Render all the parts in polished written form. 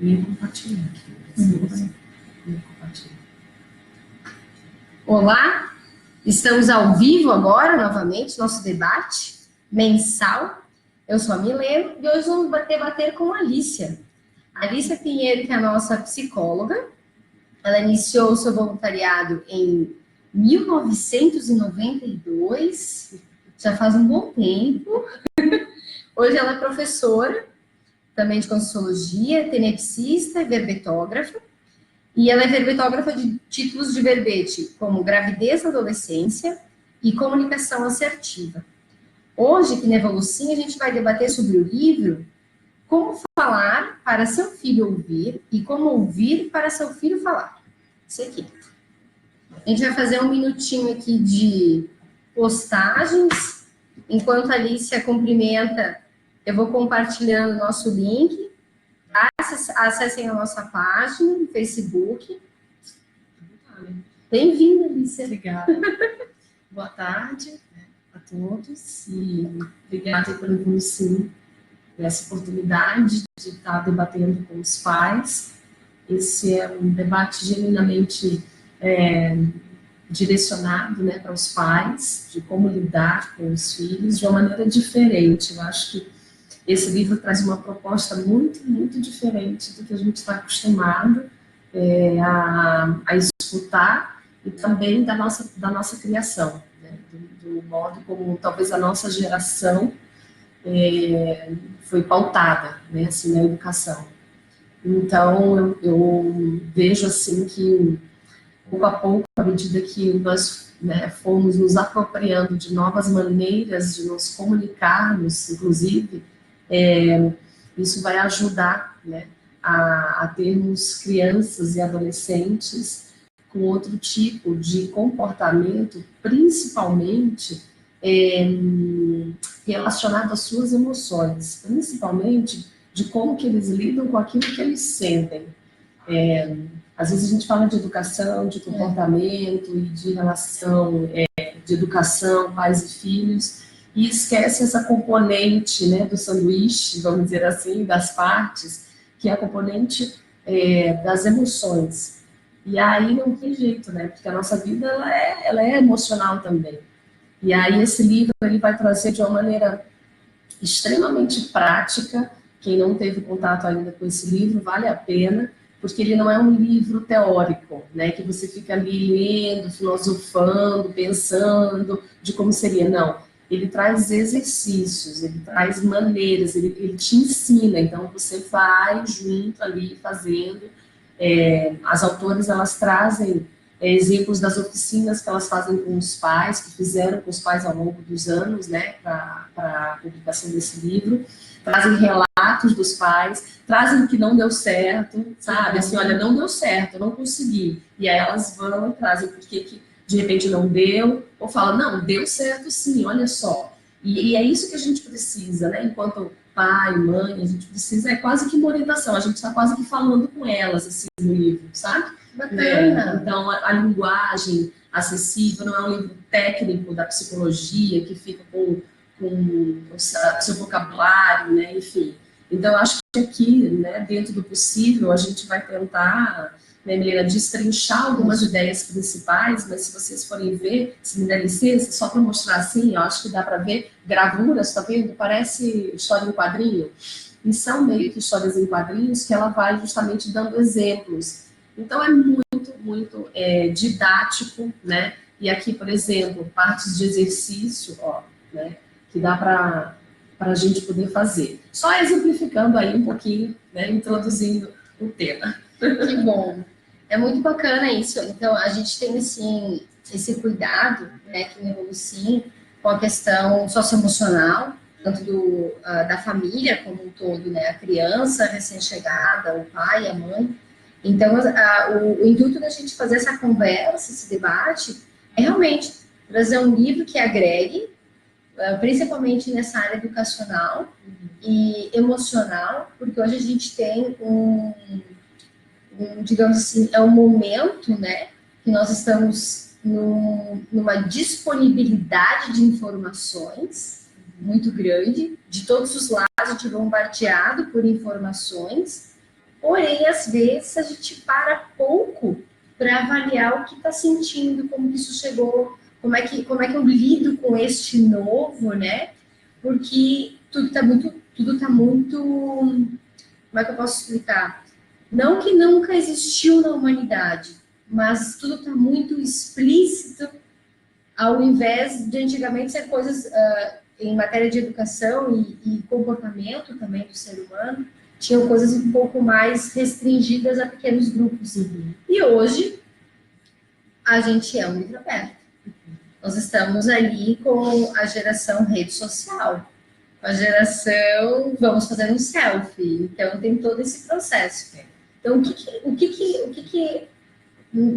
E compartilhar aqui. Olá, estamos ao vivo agora, novamente, nosso debate mensal. Eu sou a Milena e hoje vamos debater com a Alicia. A Alicia Pinheiro, que é a nossa psicóloga. Ela iniciou o seu voluntariado em 1992, já faz um bom tempo. Hoje ela é professora também de Conscienciologia, tenepsista e verbetógrafa. E ela é verbetógrafa de títulos de verbete como Gravidez na Adolescência e Comunicação Assertiva. Hoje, aqui na Evolucim, a gente vai debater sobre o livro Como Falar para Seu Filho Ouvir e Como Ouvir para Seu Filho Falar. Isso aqui. A gente vai fazer um minutinho aqui de postagens. Enquanto a Alicia cumprimenta, eu vou compartilhando o nosso link. Acessem a nossa página no Facebook. Bem-vinda, Alicia. Obrigada. Boa tarde a todos e obrigada pelo Evolucim, essa oportunidade de estar debatendo com os pais. Esse é um debate genuinamente direcionado, né, para os pais, de como lidar com os filhos de uma maneira diferente. Eu acho que esse livro traz uma proposta muito, muito diferente do que a gente está acostumado a escutar e também da nossa criação, né? Do modo como talvez a nossa geração foi pautada, né, assim, na educação. Então, eu vejo assim que, pouco a pouco, à medida que nós fomos nos apropriando de novas maneiras de nos comunicarmos, inclusive, isso vai ajudar, né, a termos crianças e adolescentes com outro tipo de comportamento, principalmente relacionado às suas emoções, principalmente de como que eles lidam com aquilo que eles sentem. Às vezes a gente fala de educação, de comportamento e de relação, de educação, pais e filhos, e esquece essa componente, né, do sanduíche, vamos dizer assim, das partes, que é a componente das emoções. E aí não tem jeito, né, porque a nossa vida ela é emocional também. E aí esse livro ele vai trazer de uma maneira extremamente prática. Quem não teve contato ainda com esse livro, vale a pena, porque ele não é um livro teórico, né, que você fica ali lendo, filosofando, pensando de como seria. Não, ele traz exercícios, ele traz maneiras, ele te ensina, então você vai junto ali fazendo. As autoras, elas trazem exemplos das oficinas que elas fazem com os pais, que fizeram com os pais ao longo dos anos, né, para a publicação desse livro, trazem relatos dos pais, trazem o que não deu certo, sabe, assim, olha, não deu certo, eu não consegui, e aí elas vão e trazem por que de repente não deu, ou falam, não, deu certo sim, olha só, e é isso que a gente precisa, né, enquanto pai, mãe, a gente precisa, é quase que uma orientação, a gente está quase que falando com elas, assim, no livro, sabe? Bacana. Então, a linguagem acessível não é um livro técnico da psicologia que fica com o seu vocabulário, né, enfim. Então, eu acho que aqui, né, dentro do possível, a gente vai tentar, né, Milena, destrinchar algumas ideias principais, mas se vocês forem ver, se me der licença, só para mostrar assim, eu acho que dá para ver gravuras, tá vendo? Parece história em quadrinho. E são meio que histórias em quadrinhos que ela vai justamente dando exemplos. Então, é muito, muito didático, né? E aqui, por exemplo, partes de exercício, ó, né, que dá para a gente poder fazer. Só exemplificando aí um pouquinho, né, introduzindo o tema. Que bom. É muito bacana isso. Então, a gente tem, assim, esse cuidado, né, aqui no Evolucim, com a questão socioemocional, tanto da família como um todo, né, a criança recém-chegada, o pai, a mãe. Então, o intuito da gente fazer essa conversa, esse debate, é realmente trazer um livro que agregue, principalmente nessa área educacional e emocional, porque hoje a gente tem digamos assim, é um momento, né, que nós estamos numa disponibilidade de informações muito grande, de todos os lados, a gente é bombardeado por informações, Porém, às vezes, a gente para pouco para avaliar o que está sentindo, como que isso chegou, como é que eu lido com este novo, né? Porque tudo está muito, como é que eu posso explicar? Não que nunca existiu na humanidade, mas tudo está muito explícito, ao invés de antigamente ser coisas em matéria de educação e comportamento também do ser humano, tinham coisas um pouco mais restringidas a pequenos grupos. E hoje, a gente é um livro aberto. Nós estamos ali com a geração rede social, com a geração vamos fazer um selfie. Então, tem todo esse processo. Então,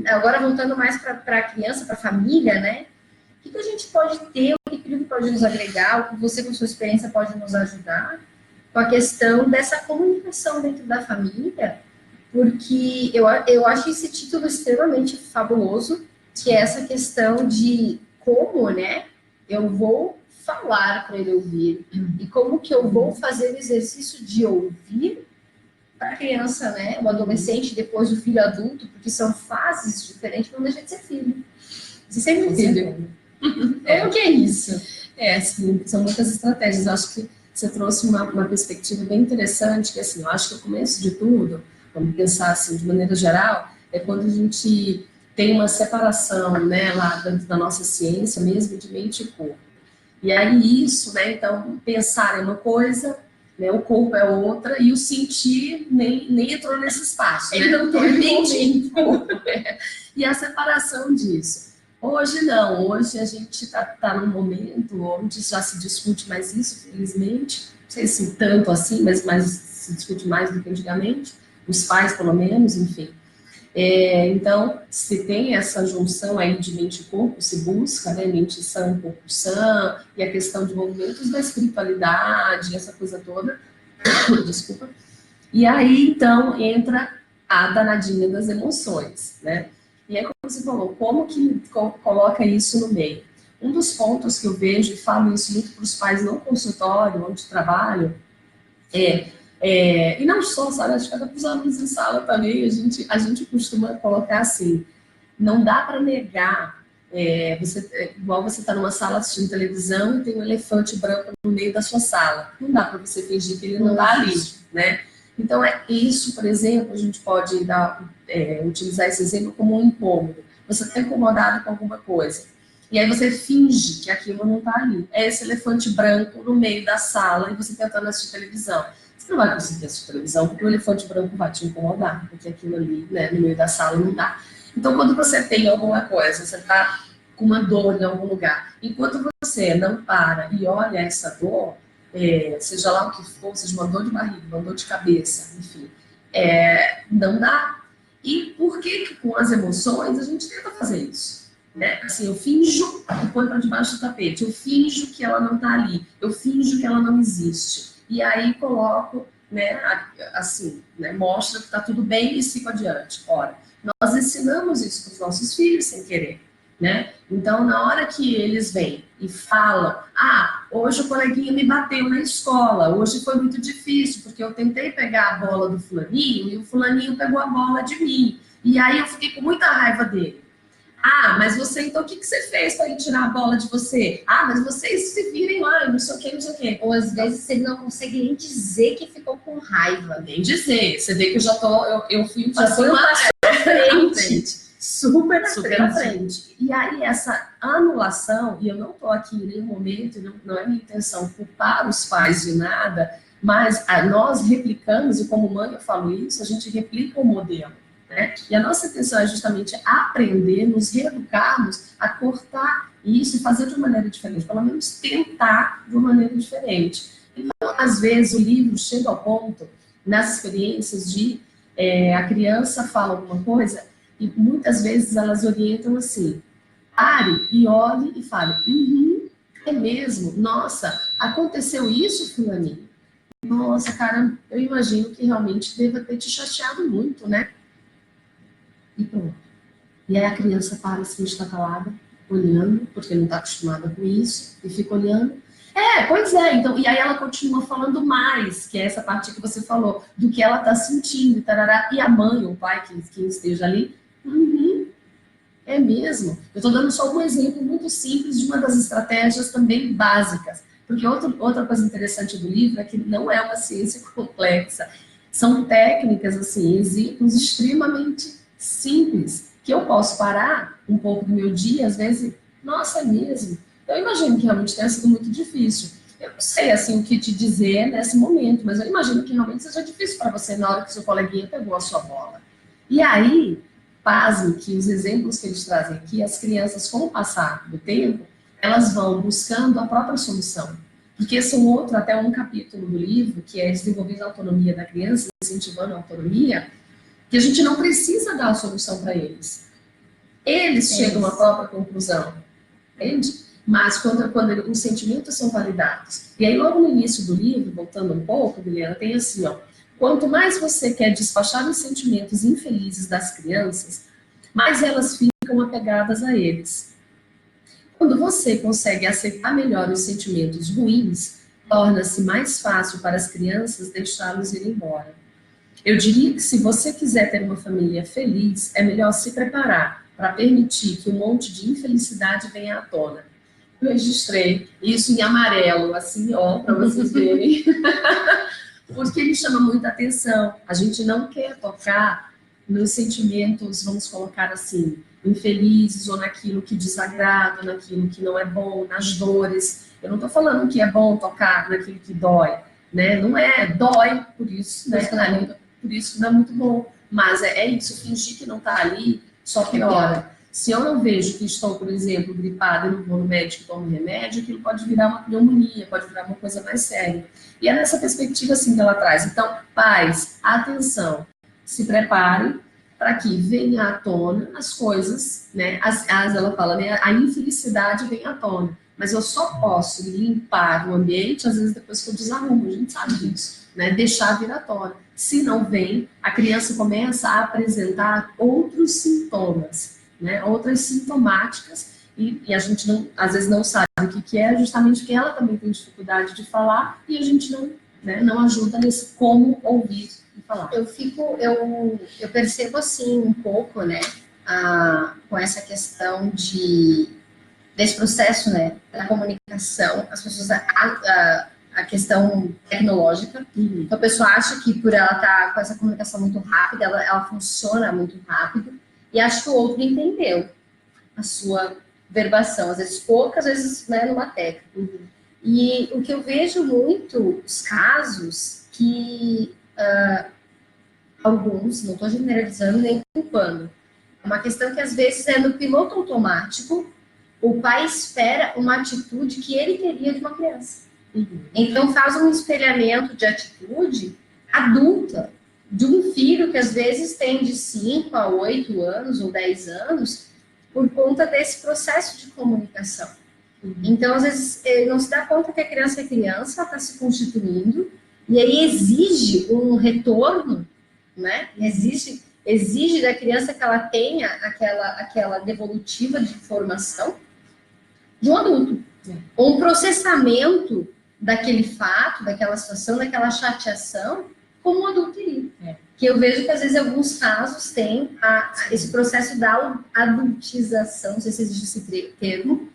agora voltando mais para a criança, para a família, né? O que a gente pode ter, o que o livro pode nos agregar, o que você, com sua experiência, pode nos ajudar com a questão dessa comunicação dentro da família, porque eu acho esse título extremamente fabuloso, que é essa questão de como, né, eu vou falar para ele ouvir, e como que eu vou fazer o exercício de ouvir para a criança, né, o adolescente, depois o filho adulto, porque são fases diferentes, não deixa de ser filho. Você sempre filho. Como que é isso? Sim, são muitas estratégias. Eu acho que você trouxe uma perspectiva bem interessante, que assim, eu acho que o começo de tudo, vamos pensar assim, de maneira geral, é quando a gente tem uma separação, né, lá dentro da nossa ciência mesmo, de mente e corpo. E aí isso, né, então, pensar é uma coisa, né, o corpo é outra, e o sentir nem entrou nesse espaço. Ele não tem mente e corpo. E a separação disso. Hoje não, hoje a gente está num momento onde já se discute mais isso, felizmente, não sei se tanto assim, mas se discute mais do que antigamente, os pais pelo menos, enfim. Então, se tem essa junção aí de mente e corpo, se busca, né, mente sã, corpo sã, e a questão de movimentos da espiritualidade, essa coisa toda, desculpa, e aí então entra a danadinha das emoções, né? E aí, como você falou, como que coloca isso no meio? Um dos pontos que eu vejo, e falo isso muito para os pais no consultório, onde trabalho, e não só, sabe, acho que até para os alunos em sala também, a gente costuma colocar assim, não dá para negar, igual você está numa sala assistindo televisão e tem um elefante branco no meio da sua sala, não dá para você fingir que ele não está ali, né? Então, isso, por exemplo, a gente pode utilizar esse exemplo como um incômodo. Você está incomodado com alguma coisa. E aí você finge que aquilo não está ali. É esse elefante branco no meio da sala e você tentando assistir televisão. Você não vai conseguir assistir televisão porque o elefante branco vai te incomodar, porque aquilo ali, né, no meio da sala não dá. Então, quando você tem alguma coisa, você está com uma dor em algum lugar, enquanto você não para e olha essa dor, seja lá o que for, seja uma dor de barriga, uma dor de cabeça, enfim, não dá. E por que com as emoções a gente tenta fazer isso? Né? Assim, eu finjo e põe para debaixo do tapete, eu finjo que ela não está ali, eu finjo que ela não existe. E aí coloco, né, assim, né, mostra que está tudo bem e sigo adiante. Ora, nós ensinamos isso para os nossos filhos sem querer. Né? Então, na hora que eles vêm e falam, hoje o coleguinha me bateu na escola, hoje foi muito difícil, porque eu tentei pegar a bola do fulaninho e o fulaninho pegou a bola de mim. E aí eu fiquei com muita raiva dele. Mas você, então, o que você fez para ele tirar a bola de você? Mas vocês se virem lá, não sei o que, não sei o que. Ou às vezes ele não consegue nem dizer que ficou com raiva. Nem dizer. Você vê que eu já fui já foi uma frente. Super à frente. E aí, essa anulação, e eu não estou aqui em nenhum momento, não é minha intenção culpar os pais de nada, mas nós replicamos, e como mãe eu falo isso, a gente replica o modelo. Né? E a nossa intenção é justamente aprender, nos reeducarmos a cortar isso e fazer de uma maneira diferente, pelo menos tentar de uma maneira diferente. Então, às vezes, o livro chega ao ponto, nas experiências de a criança fala alguma coisa, e muitas vezes elas orientam assim, pare e olhe e fale, é mesmo? Nossa, aconteceu isso, fulaninho? Nossa, cara, eu imagino que realmente deva ter te chateado muito, né? E pronto. E aí a criança para assim, está calada, olhando, porque não está acostumada com isso, e fica olhando. Pois é, então, e aí ela continua falando mais, que é essa parte que você falou, do que ela está sentindo, tarará, e a mãe, ou o pai, que esteja ali, uhum, é mesmo. Eu estou dando só um exemplo muito simples de uma das estratégias também básicas, porque outra coisa interessante do livro é que não é uma ciência complexa, são técnicas, assim, exemplos extremamente simples, que eu posso parar um pouco do meu dia, às vezes, nossa, é mesmo? Eu imagino que realmente tenha sido muito difícil. Eu não sei, assim, o que te dizer nesse momento, mas eu imagino que realmente seja difícil para você na hora que seu coleguinha pegou a sua bola. E aí, pasme que os exemplos que eles trazem aqui, as crianças, com o passar do tempo, elas vão buscando a própria solução. Porque esse é até um capítulo do livro, que é Desenvolvendo a Autonomia da Criança, Incentivando a Autonomia, que a gente não precisa dar a solução para eles. Eles chegam à própria conclusão, entende? Mas quando os sentimentos são validados. E aí, logo no início do livro, voltando um pouco, Guilherme, tem assim, ó, quanto mais você quer despachar os sentimentos infelizes das crianças, mais elas ficam apegadas a eles. Quando você consegue aceitar melhor os sentimentos ruins, torna-se mais fácil para as crianças deixá-los ir embora. Eu diria que se você quiser ter uma família feliz, é melhor se preparar para permitir que um monte de infelicidade venha à tona. Eu registrei isso em amarelo, assim, ó, para vocês verem, porque ele chama muita atenção. A gente não quer tocar nos sentimentos, vamos colocar assim, infelizes, ou naquilo que desagrada, naquilo que não é bom, nas dores. Eu não estou falando que é bom tocar naquilo que dói, né? Não é, dói, por isso, né? Por isso não é muito bom. Mas é isso, fingir que não está ali, só piora. Se eu não vejo que estou, por exemplo, gripada e não vou no médico e tomo remédio, aquilo pode virar uma pneumonia, pode virar uma coisa mais séria. E é nessa perspectiva assim que ela traz. Então, pais, atenção, se preparem para que venha à tona as coisas, né? Ela fala, né? A infelicidade vem à tona. Mas eu só posso limpar o ambiente, às vezes, depois que eu desarrumo, a gente sabe disso, né? Deixar vir à tona. Se não vem, a criança começa a apresentar outros sintomas, né? Outras sintomáticas, e a gente não, às vezes não sabe o que é, justamente porque ela também tem dificuldade de falar, e a gente não, né, não ajuda nesse como ouvir e falar. Eu percebo assim um pouco, né, com essa questão desse processo, né, da comunicação, as pessoas, a questão tecnológica. Então, a pessoa acha que por ela estar com essa comunicação muito rápida, ela funciona muito rápido, e acha que o outro entendeu a sua verbação, às vezes poucas, às vezes, né, numa técnica. E o que eu vejo muito, os casos que alguns, não estou generalizando nem culpando, é uma questão que às vezes é no piloto automático, o pai espera uma atitude que ele teria de uma criança. Então faz um espelhamento de atitude adulta, de um filho que às vezes tem de 5 a 8 anos ou 10 anos, por conta desse processo de comunicação. Então, às vezes, ele não se dá conta que a criança é criança, está se constituindo, e aí exige um retorno, né? Exige da criança que ela tenha aquela devolutiva de informação de um adulto. Um processamento daquele fato, daquela situação, daquela chateação, como um adulto iria. Que eu vejo que, às vezes, em alguns casos, tem esse processo da adultização, não sei se existe esse termo,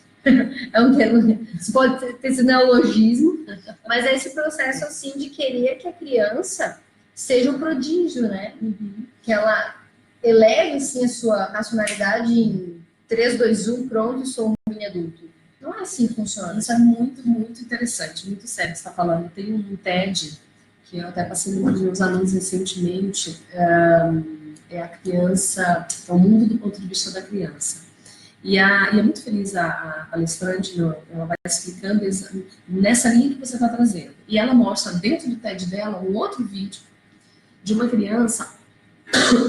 é um termo, pode ter esse neologismo, mas é esse processo, assim, de querer que a criança seja um prodígio, né? Que ela eleve, assim, a sua racionalidade em 3, 2, 1, pronto, sou um mini adulto. Não é assim que funciona. Isso é muito, muito interessante, muito sério que você está falando. Tem um TED, que eu até passei no meus alunos recentemente, é a criança, é o mundo do ponto de vista da criança. E é muito feliz a palestrante, ela vai explicando nessa linha que você está trazendo. E ela mostra dentro do TED dela um outro vídeo de uma criança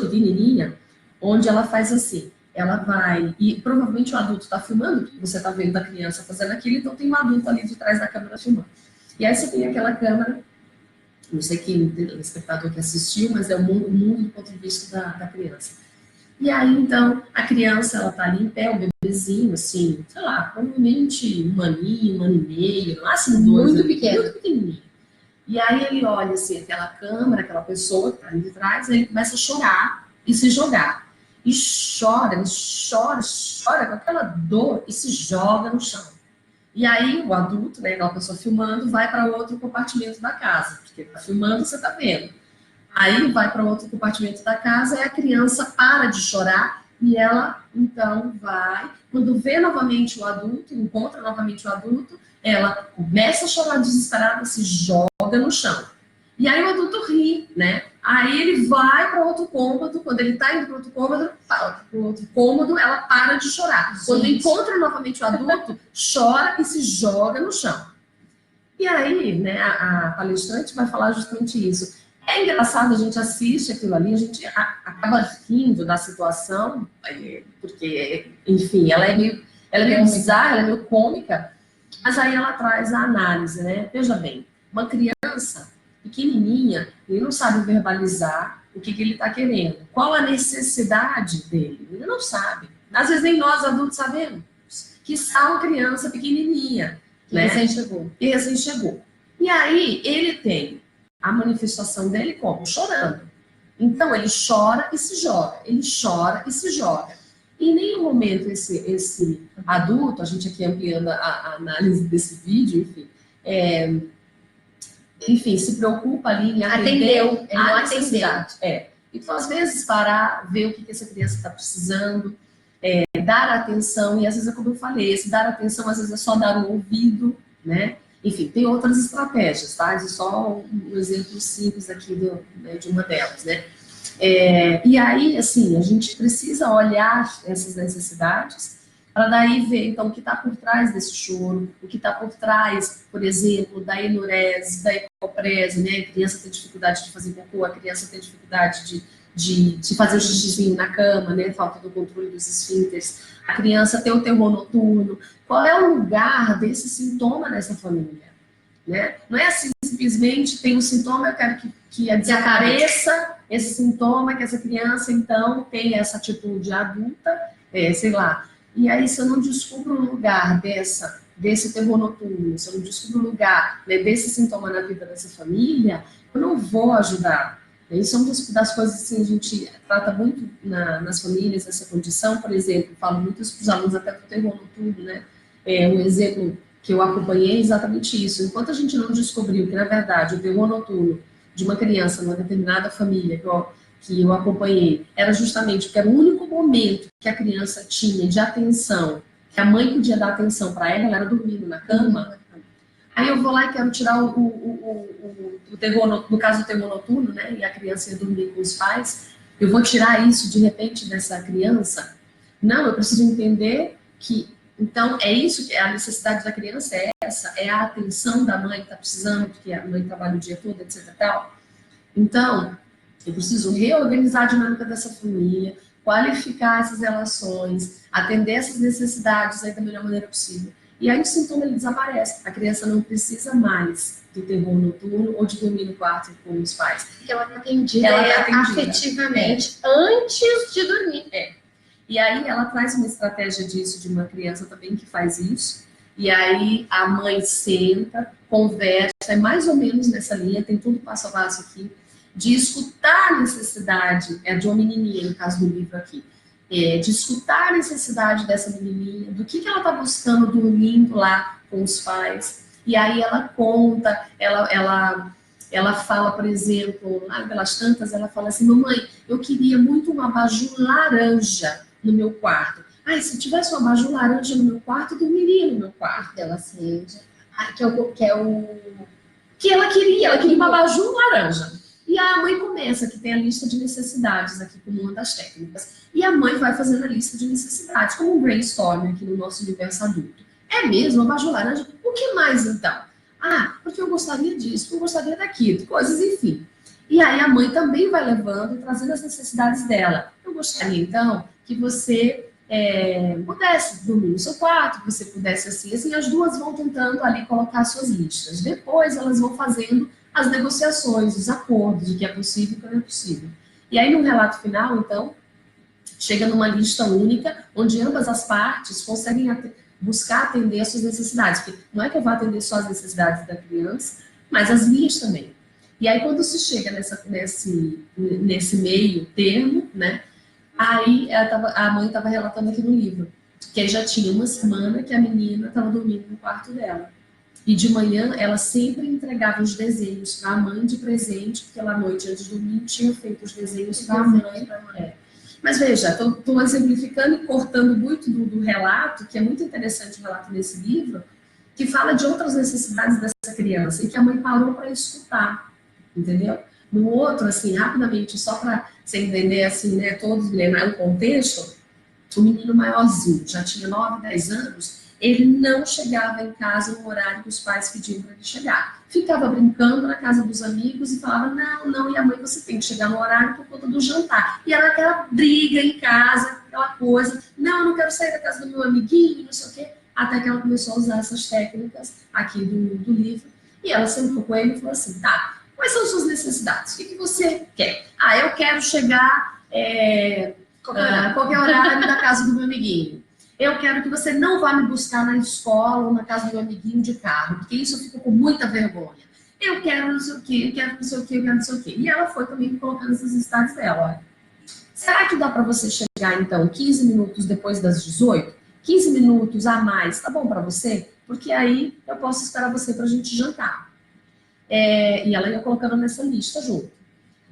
pequenininha, onde ela faz assim, ela vai, e provavelmente o adulto está filmando, você está vendo a criança fazendo aquilo, então tem um adulto ali de trás da câmera filmando. E aí você tem aquela câmera, não sei quem, o espectador que assistiu, mas é o mundo do ponto de vista da criança. E aí, então, a criança, ela tá ali em pé, o bebezinho, assim, sei lá, provavelmente um aninho, um ano e meio, no máximo 2 Muito anos, pequeno. muito pequenininho. E aí ele olha, assim, aquela câmera, aquela pessoa que tá ali de trás, aí ele começa a chorar e se jogar. E chora, ele chora, chora com aquela dor e se joga no chão. E aí o adulto, né, aquela pessoa filmando, vai para outro compartimento da casa, porque tá filmando, você tá vendo. Aí vai para outro compartimento da casa e a criança para de chorar e ela então vai, quando vê novamente o adulto, encontra novamente o adulto, ela começa a chorar desesperada, se joga no chão. E aí o adulto ri, né? Aí ele vai para outro cômodo, quando ele está indo para outro cômodo, ela para de chorar. Gente. Quando encontra novamente o adulto, chora e se joga no chão. E aí, né, a palestrante vai falar justamente isso. É engraçado, a gente assiste aquilo ali, a gente acaba rindo da situação, porque, enfim, ela é meio bizarra, ela é meio cômica, mas aí ela traz a análise, né? Veja bem, uma criança pequenininha, ele não sabe verbalizar o que ele está querendo. Qual a necessidade dele? Ele não sabe. Às vezes nem nós adultos sabemos. Que está uma criança pequenininha, Que né? recém chegou. E recém chegou. E aí ele tem a manifestação dele como? Chorando. Então ele chora e se joga. Ele chora e se joga. Em nenhum momento esse adulto, a gente aqui ampliando a análise desse vídeo, enfim, se preocupa ali em atender Atendeu, ele não a atendeu. necessidade. Então, às vezes, parar, ver o que essa criança está precisando, dar atenção, e às vezes é como eu falei, esse dar atenção às vezes é só dar um ouvido, né? Enfim, tem outras estratégias, tá? Isso é só um exemplo simples aqui de uma delas, né? E aí, assim, a gente precisa olhar essas necessidades para daí ver, então, o que está por trás desse choro, o que está por trás, por exemplo, da enurese, da hipoprese, né? A criança tem dificuldade de fazer cocô, a criança tem dificuldade de fazer o xixizinho na cama, né? Falta do controle dos esfínteres. A criança tem o terror noturno. Qual é o lugar desse sintoma nessa família? Né? Não é assim, simplesmente tem um sintoma, eu quero que desapareça esse sintoma, que essa criança, então, tenha essa atitude adulta, sei lá. E aí, se eu não descubro o lugar desse terror noturno, se eu não descubro o lugar, né, desse sintoma na vida dessa família, eu não vou ajudar. Isso é uma das coisas que assim, a gente trata muito nas famílias, essa condição. Por exemplo, falo muito para os alunos até do terror noturno, né? Um exemplo que eu acompanhei é exatamente isso. Enquanto a gente não descobriu que, na verdade, o terror noturno de uma criança numa determinada família que eu acompanhei era justamente porque era o único momento que a criança tinha de atenção, que a mãe podia dar atenção para ela era dormindo na cama. Aí eu vou lá e quero tirar o terror, no caso do terror noturno, né? E a criança ia dormir com os pais. Eu vou tirar isso de repente dessa criança? Não, eu preciso entender que então, é isso que a necessidade da criança é essa, é a atenção da mãe que está precisando, porque a mãe trabalha o dia todo, etc. Tal. Então, eu preciso reorganizar a dinâmica dessa família, qualificar essas relações, atender essas necessidades aí da melhor maneira possível. E aí o sintoma ele desaparece. A criança não precisa mais do terror noturno ou de dormir no quarto com os pais. Porque ela está atendida, afetivamente antes de dormir. E aí ela traz uma estratégia disso, de uma criança também que faz isso. E aí a mãe senta, conversa, é mais ou menos nessa linha, tem tudo passo a passo aqui, de escutar a necessidade, de uma menininha, no caso do livro aqui, de escutar a necessidade dessa menininha, do que ela está buscando dormindo lá com os pais. E aí ela conta, ela fala, por exemplo, pelas tantas, ela fala assim, mamãe, eu queria muito um abajur laranja no meu quarto. Se tivesse um abajur laranja no meu quarto, eu dormiria no meu quarto. Ela acende. Que ela queria um abajur laranja. E a mãe começa, que tem a lista de necessidades aqui como uma das técnicas. E a mãe vai fazendo a lista de necessidades, como um brainstorming aqui no nosso universo adulto. É mesmo, abajur laranja? O que mais então? Porque eu gostaria disso, eu gostaria daquilo, coisas, enfim. E aí a mãe também vai levando, trazendo as necessidades dela. Eu gostaria, então, que você pudesse dormir no seu quarto, que você pudesse assim, as duas vão tentando ali colocar suas listas. Depois elas vão fazendo as negociações, os acordos, o que é possível e o que não é possível. E aí no relato final, então, chega numa lista única, onde ambas as partes conseguem buscar atender as suas necessidades. Porque não é que eu vá atender só as necessidades da criança, mas as minhas também. E aí, quando se chega nesse meio termo, né, aí a mãe estava relatando aqui no livro, que aí já tinha uma semana que a menina estava dormindo no quarto dela. E de manhã, ela sempre entregava os desenhos para a mãe de presente, porque ela à noite, antes de dormir, tinha feito os desenhos para a mãe. Mas veja, estou exemplificando e cortando muito do relato, que é muito interessante o relato desse livro, que fala de outras necessidades dessa criança e que a mãe parou para escutar, entendeu? No outro, assim, rapidamente, só para você entender, assim, né, todos lembrar o contexto, o menino maiorzinho, já tinha 9, 10 anos, ele não chegava em casa no horário que os pais pediam para ele chegar. Ficava brincando na casa dos amigos e falava, não, e a mãe, você tem que chegar no horário por conta do jantar. E era aquela briga em casa, aquela coisa, não, eu não quero sair da casa do meu amiguinho, não sei o quê. Até que ela começou a usar essas técnicas aqui do livro. E ela sentou com ele e falou assim, tá, quais são as suas necessidades? O que você quer? Ah, eu quero chegar qualquer horário da casa do meu amiguinho. Eu quero que você não vá me buscar na escola ou na casa do meu amiguinho de carro, porque isso eu fico com muita vergonha. Eu quero não sei o quê, eu quero não sei o quê, eu quero não sei o quê. E ela foi também colocando essas necessidades dela. Olha. Será que dá para você chegar, então, 15 minutos depois das 18? 15 minutos a mais, tá bom para você? Porque aí eu posso esperar você para a gente jantar. E ela ia colocando nessa lista junto.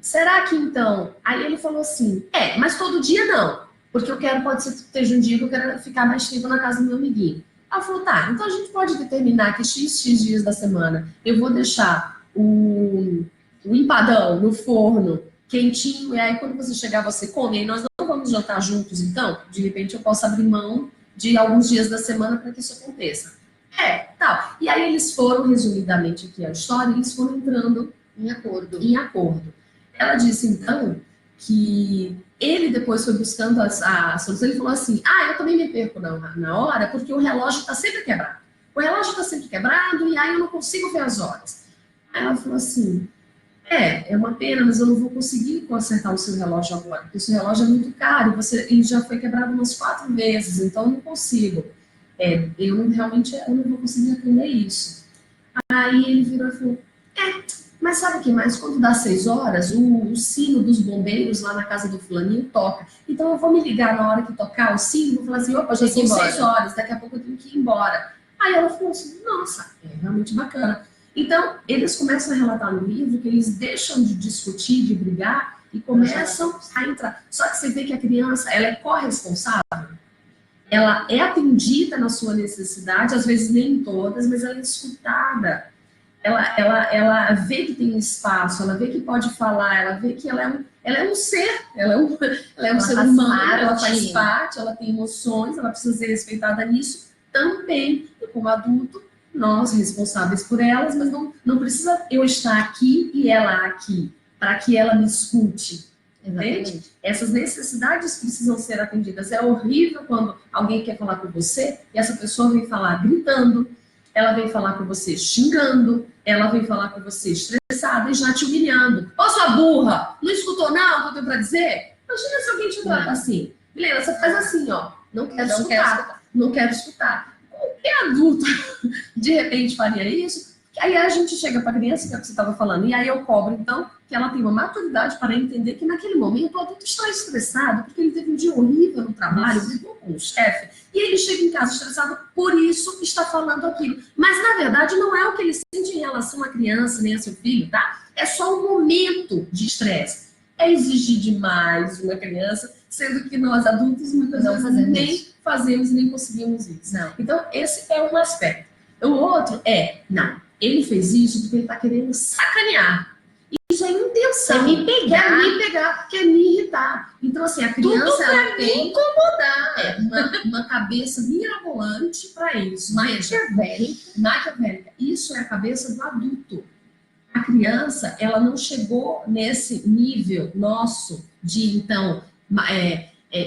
Será que, então... Aí ele falou assim, mas todo dia não. Porque pode ser que esteja um dia que eu quero ficar mais tempo na casa do meu amiguinho. Ela falou, tá, então a gente pode determinar que X dias da semana eu vou deixar o empadão no forno quentinho, e aí quando você chegar você come, e nós não vamos jantar juntos, então, de repente eu posso abrir mão de alguns dias da semana para que isso aconteça. Tal. E aí eles foram, resumidamente aqui a história, eles foram entrando em acordo. Ela disse, então, que ele depois foi buscando a solução, ele falou assim, eu também me perco na hora, porque o relógio está sempre quebrado. O relógio está sempre quebrado e aí eu não consigo ver as horas. Aí ela falou assim, é uma pena, mas eu não vou conseguir consertar o seu relógio agora, porque o seu relógio é muito caro, ele já foi quebrado umas 4 vezes, então eu não consigo. Eu não vou conseguir atender isso. Aí ele virou e falou, mas sabe o que mais? Quando dá 6 horas, o sino dos bombeiros lá na casa do fulaninho toca. Então eu vou me ligar na hora que tocar o sino, vou falar assim, opa, já são 6 horas, daqui a pouco eu tenho que ir embora. Aí ela falou assim, nossa, é realmente bacana. Então, eles começam a relatar no livro que eles deixam de discutir, de brigar e começam a entrar. Só que você vê que a criança, ela é corresponsável, ela é atendida na sua necessidade, às vezes nem todas, mas ela é escutada. Ela vê que tem espaço, ela vê que pode falar, ela vê que ela é um ser, ela é um ser humano, ela faz parte, ela tem emoções, ela precisa ser respeitada nisso também. E como adulto, nós responsáveis por elas, mas não precisa eu estar aqui e ela aqui, para que ela me escute. Entende? Essas necessidades precisam ser atendidas. É horrível quando alguém quer falar com você e essa pessoa vem falar gritando, ela vem falar com você xingando, ela vem falar com você estressada e já te humilhando. Ô, sua burra, não escutou não o que eu tenho pra dizer? Imagina se alguém te trata assim. Milena, você faz assim, ó, não quero escutar. Qualquer adulto, de repente, faria isso. Aí a gente chega para a criança, que é o que você estava falando, e aí eu cobro, então, que ela tem uma maturidade para entender que naquele momento o adulto está estressado, porque ele teve um dia horrível no trabalho, brigou com o chefe, e ele chega em casa estressado, por isso está falando aquilo. Mas, na verdade, não é o que ele sente em relação à criança, nem a seu filho, tá? É só um momento de estresse. É exigir demais de uma criança, sendo que nós adultos muitas vezes nem fazemos, nem conseguimos isso. Não. Então, esse é um aspecto. O outro ele fez isso porque ele está querendo sacanear. Isso é intenção. Quer me pegar, quer me irritar. Então, assim, a criança ela tem incomodar. Uma cabeça mirabolante para isso. Maquiavélica. Isso é a cabeça do adulto. A criança, ela não chegou nesse nível nosso de, então,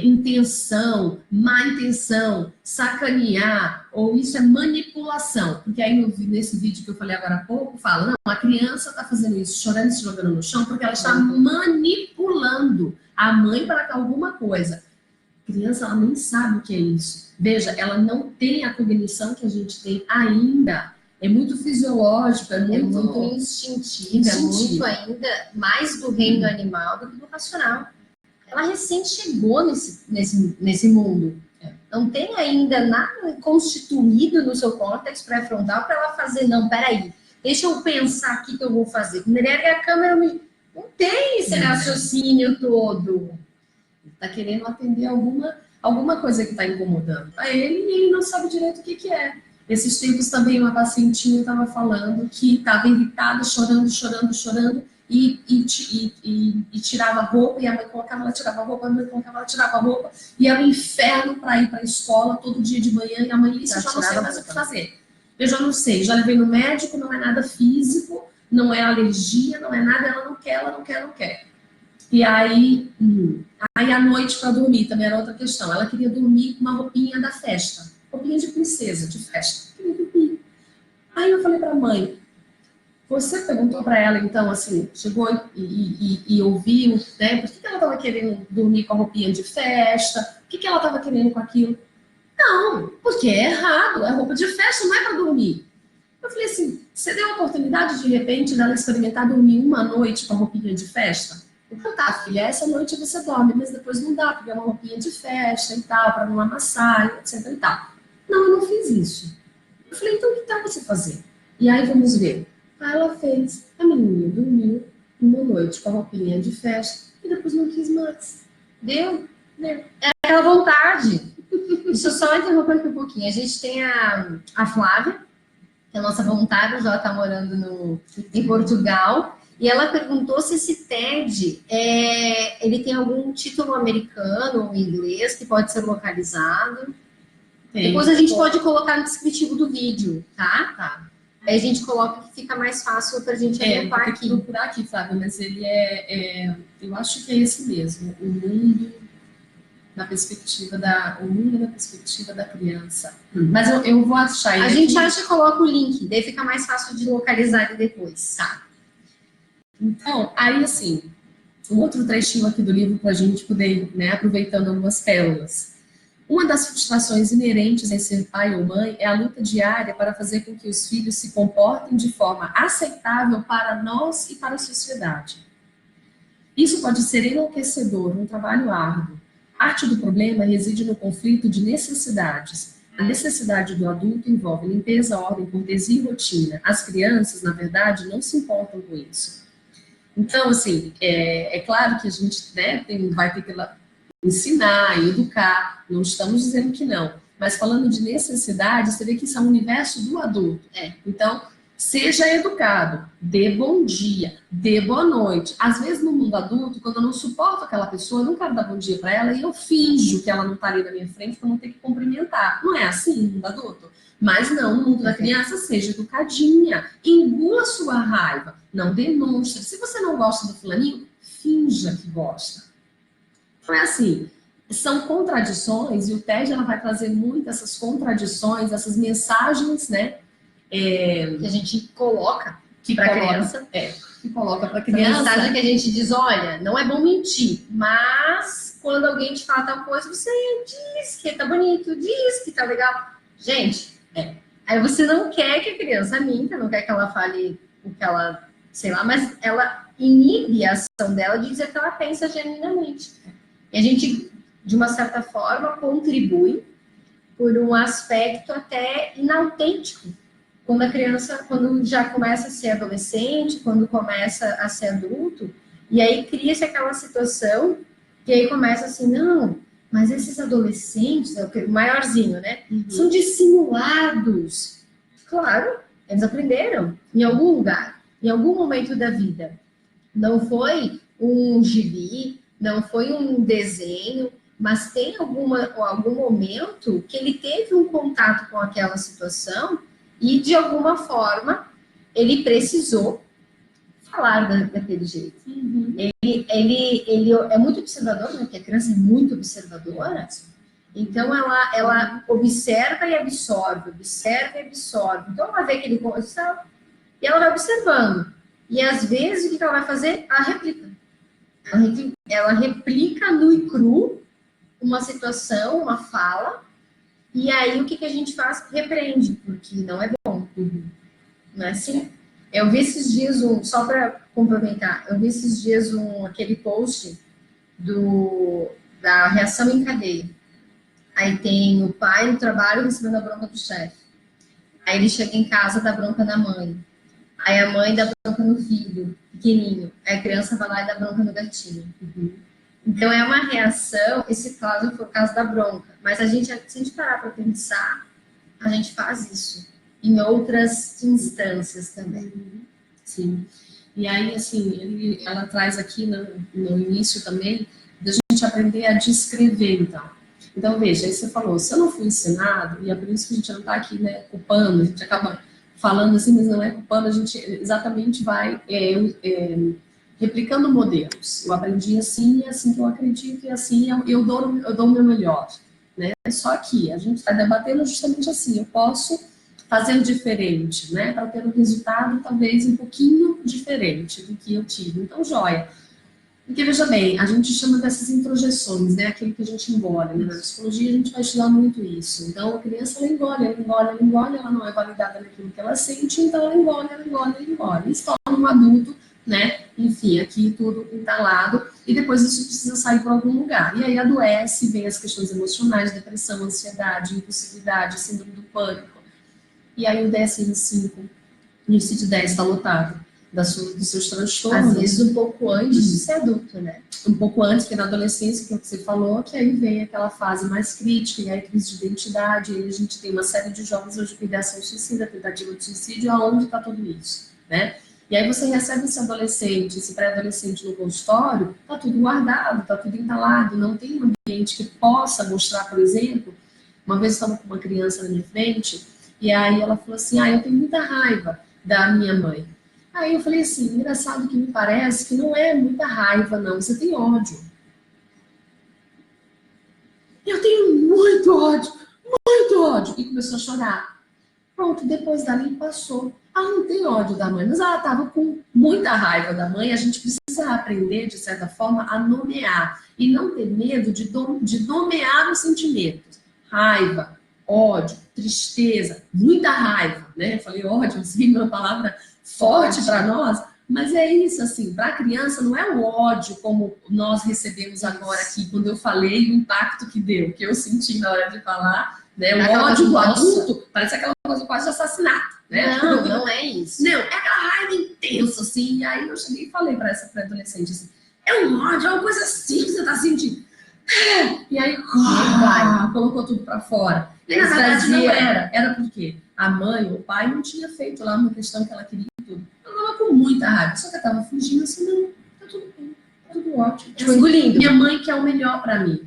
intenção, má intenção, sacanear, ou isso é manipulação. Porque aí nesse vídeo que eu falei agora há pouco, fala, não, a criança está fazendo isso, chorando e se jogando no chão, porque ela está manipulando a mãe para alguma coisa. A criança, ela nem sabe o que é isso. Veja, ela não tem a cognição que a gente tem ainda. É muito fisiológico, é muito instintivo, é muito ainda mais do reino animal do que do racional. Ela recém chegou nesse mundo. Não tem ainda nada constituído no seu córtex pré-frontal para ela fazer, não, peraí, deixa eu pensar aqui que eu vou fazer. Quando ele ergue a câmera, não tem esse raciocínio todo. Está querendo atender alguma coisa que está incomodando a ele e ele não sabe direito o que é. Esses tempos também uma pacientinha estava falando que estava irritada, chorando, e tirava a roupa, e a mãe colocava, ela tirava a roupa, a mãe colocava, ela tirava a roupa, e era um inferno para ir para a escola todo dia de manhã, e a mãe disse, eu já não sei mais o que fazer. Eu já não sei, já levei no médico, não é nada físico, não é alergia, não é nada, ela não quer. E aí à noite para dormir também era outra questão. Ela queria dormir com uma roupinha da festa, roupinha de princesa, de festa. Queria dormir. Aí eu falei para a mãe, você perguntou para ela então, assim, chegou e ouviu, né? Por que ela estava querendo dormir com a roupinha de festa? O que ela estava querendo com aquilo? Não, porque é errado, é roupa de festa, não é para dormir. Eu falei assim, você deu a oportunidade de repente dela experimentar dormir uma noite com a roupinha de festa? Então tá, filha, essa noite você dorme, mas depois não dá, porque é uma roupinha de festa e tal, para não amassar, etc e tal. Não, eu não fiz isso. Eu falei, então o que tal você fazer? E aí vamos ver. Aí ela fez. A menininha dormiu uma noite com a roupinha de festa e depois não quis mais. Deu? É aquela vontade. Deixa eu só interromper aqui um pouquinho. A gente tem a Flávia, que é a nossa voluntária, já está morando em Portugal. E ela perguntou se esse TED ele tem algum título americano ou inglês que pode ser localizado. Depois a gente pode colocar no descritivo do vídeo, tá? Tá. Aí a gente coloca que fica mais fácil para a gente anotar aqui. Procurar aqui, Flávia, mas ele eu acho que é esse mesmo, o mundo na perspectiva da criança. Mas eu vou achar ele. A gente acha e coloca o link, daí fica mais fácil de localizar ele depois, tá? Então, aí assim, um outro trechinho aqui do livro para a gente poder, né, aproveitando algumas pérolas. Uma das frustrações inerentes em ser pai ou mãe é a luta diária para fazer com que os filhos se comportem de forma aceitável para nós e para a sociedade. Isso pode ser enlouquecedor, um trabalho árduo. Parte do problema reside no conflito de necessidades. A necessidade do adulto envolve limpeza, ordem, cortesia e rotina. As crianças, na verdade, não se importam com isso. Então, assim, é claro que a gente, né, vai ter que ensinar, educar, não estamos dizendo que não, mas falando de necessidade, você vê que isso é um universo do adulto. Então, seja educado, dê bom dia, dê boa noite. Às vezes, no mundo adulto, quando eu não suporto aquela pessoa, eu não quero dar bom dia para ela e eu finjo que ela não está ali na minha frente para não ter que cumprimentar. Não é assim no mundo adulto? Mas não, no mundo da criança, seja educadinha, engula sua raiva, não demonstre. Se você não gosta do fulaninho, finja que gosta. Então é assim, são contradições e o TED ela vai trazer muito essas contradições, essas mensagens, né? Que a gente coloca para a criança. Que coloca para a criança. A mensagem que a gente diz, olha, não é bom mentir, mas quando alguém te fala tal coisa, você diz que tá bonito, diz que tá legal. Gente, aí você não quer que a criança minta, não quer que ela fale o que ela, sei lá, mas ela inibe a ação dela de dizer que ela pensa genuinamente. E a gente, de uma certa forma, contribui por um aspecto até inautêntico. Quando a criança, quando já começa a ser adolescente, quando começa a ser adulto, e aí cria-se aquela situação, que aí começa assim, não, mas esses adolescentes, o maiorzinho, né, são dissimulados. Claro, eles aprenderam em algum lugar, em algum momento da vida. Não foi um gibi, não foi um desenho, mas tem algum momento que ele teve um contato com aquela situação e, de alguma forma, ele precisou falar daquele jeito. Ele é muito observador, né? Porque a criança é muito observadora. Então, ela observa e absorve, observa e absorve. Então, ela vê aquele coisa e ela vai observando. E, às vezes, o que ela vai fazer? Ela replica. Ela replica nu e cru uma situação, uma fala, e aí o que a gente faz? Repreende, porque não é bom. Não é assim? Eu vi esses dias, só para complementar, eu vi esses dias aquele post da reação em cadeia. Aí tem o pai no trabalho recebendo a bronca do chefe. Aí ele chega em casa, dá bronca na mãe. Aí a mãe dá bronca no filho, pequenininho. Aí a criança vai lá e dá bronca no gatinho. Então é uma reação, esse caso foi o caso da bronca. Mas se a gente parar para pensar, a gente faz isso em outras instâncias também. Sim. E aí, assim, ela traz aqui no início também, da gente aprender a descrever, então. Então, veja, aí você falou, se eu não fui ensinado, e é por isso que a gente não está aqui, né, culpando, a gente acaba falando assim, mas não é culpando, a gente exatamente vai replicando modelos. Eu aprendi assim, é assim que eu acredito, e assim eu dou o meu melhor, né? Só que a gente está debatendo justamente assim, eu posso fazer diferente, né? Para ter um resultado talvez um pouquinho diferente do que eu tive. Então, joia. Porque, veja bem, a gente chama dessas introjeções, né? Aquilo que a gente engole. Né? Na psicologia, a gente vai estudar muito isso. Então, a criança, ela engole, ela não é validada naquilo que ela sente, então ela engole. E se torna um adulto, né? Enfim, aqui tudo entalado, e depois isso precisa sair para algum lugar. E aí adoece, vem as questões emocionais, depressão, ansiedade, impulsividade, síndrome do pânico. E aí o DSM-5, o ICD-10 está lotado dos seus transtornos. Às vezes um pouco antes de ser adulto, né? Um pouco antes, que é na adolescência, que é o que você falou, que aí vem aquela fase mais crítica, e aí crise de identidade, e aí a gente tem uma série de jovens hoje com ideação suicida, tentativa de suicídio, aonde está tudo isso, né? E aí você recebe esse adolescente, esse pré-adolescente no consultório, tá tudo guardado, tá tudo entalado, não tem um ambiente que possa mostrar, por exemplo, uma vez eu estava com uma criança na minha frente, e aí ela falou assim, eu tenho muita raiva da minha mãe. Aí eu falei assim, engraçado que me parece que não é muita raiva, não, você tem ódio. Eu tenho muito ódio, muito ódio. E começou a chorar. Pronto, depois dali passou. Ela não tem ódio da mãe, mas ela estava com muita raiva da mãe. A gente precisa aprender, de certa forma, a nomear. E não ter medo de nomear os sentimentos. Raiva, ódio, tristeza, muita raiva, né? Eu falei ódio, assim, uma palavra forte para nós, mas é isso, assim, para a criança não é o ódio como nós recebemos agora aqui, quando eu falei, o impacto que deu, que eu senti na hora de falar, né? O ódio do adulto parece aquela coisa quase de assassinato, né? Não é isso. Não, é aquela raiva intensa, assim, e aí eu cheguei e falei para essa pré-adolescente, assim, é um ódio, é uma coisa assim que você está sentindo. E aí, colocou tudo para fora. E na verdade não era porque a mãe ou o pai não tinha feito lá uma questão que ela queria e tudo. Ela estava com muita raiva, só que ela estava fingindo assim, não, tá tudo bem, tá tudo ótimo. Tipo, engolindo. Minha mãe quer o melhor para mim.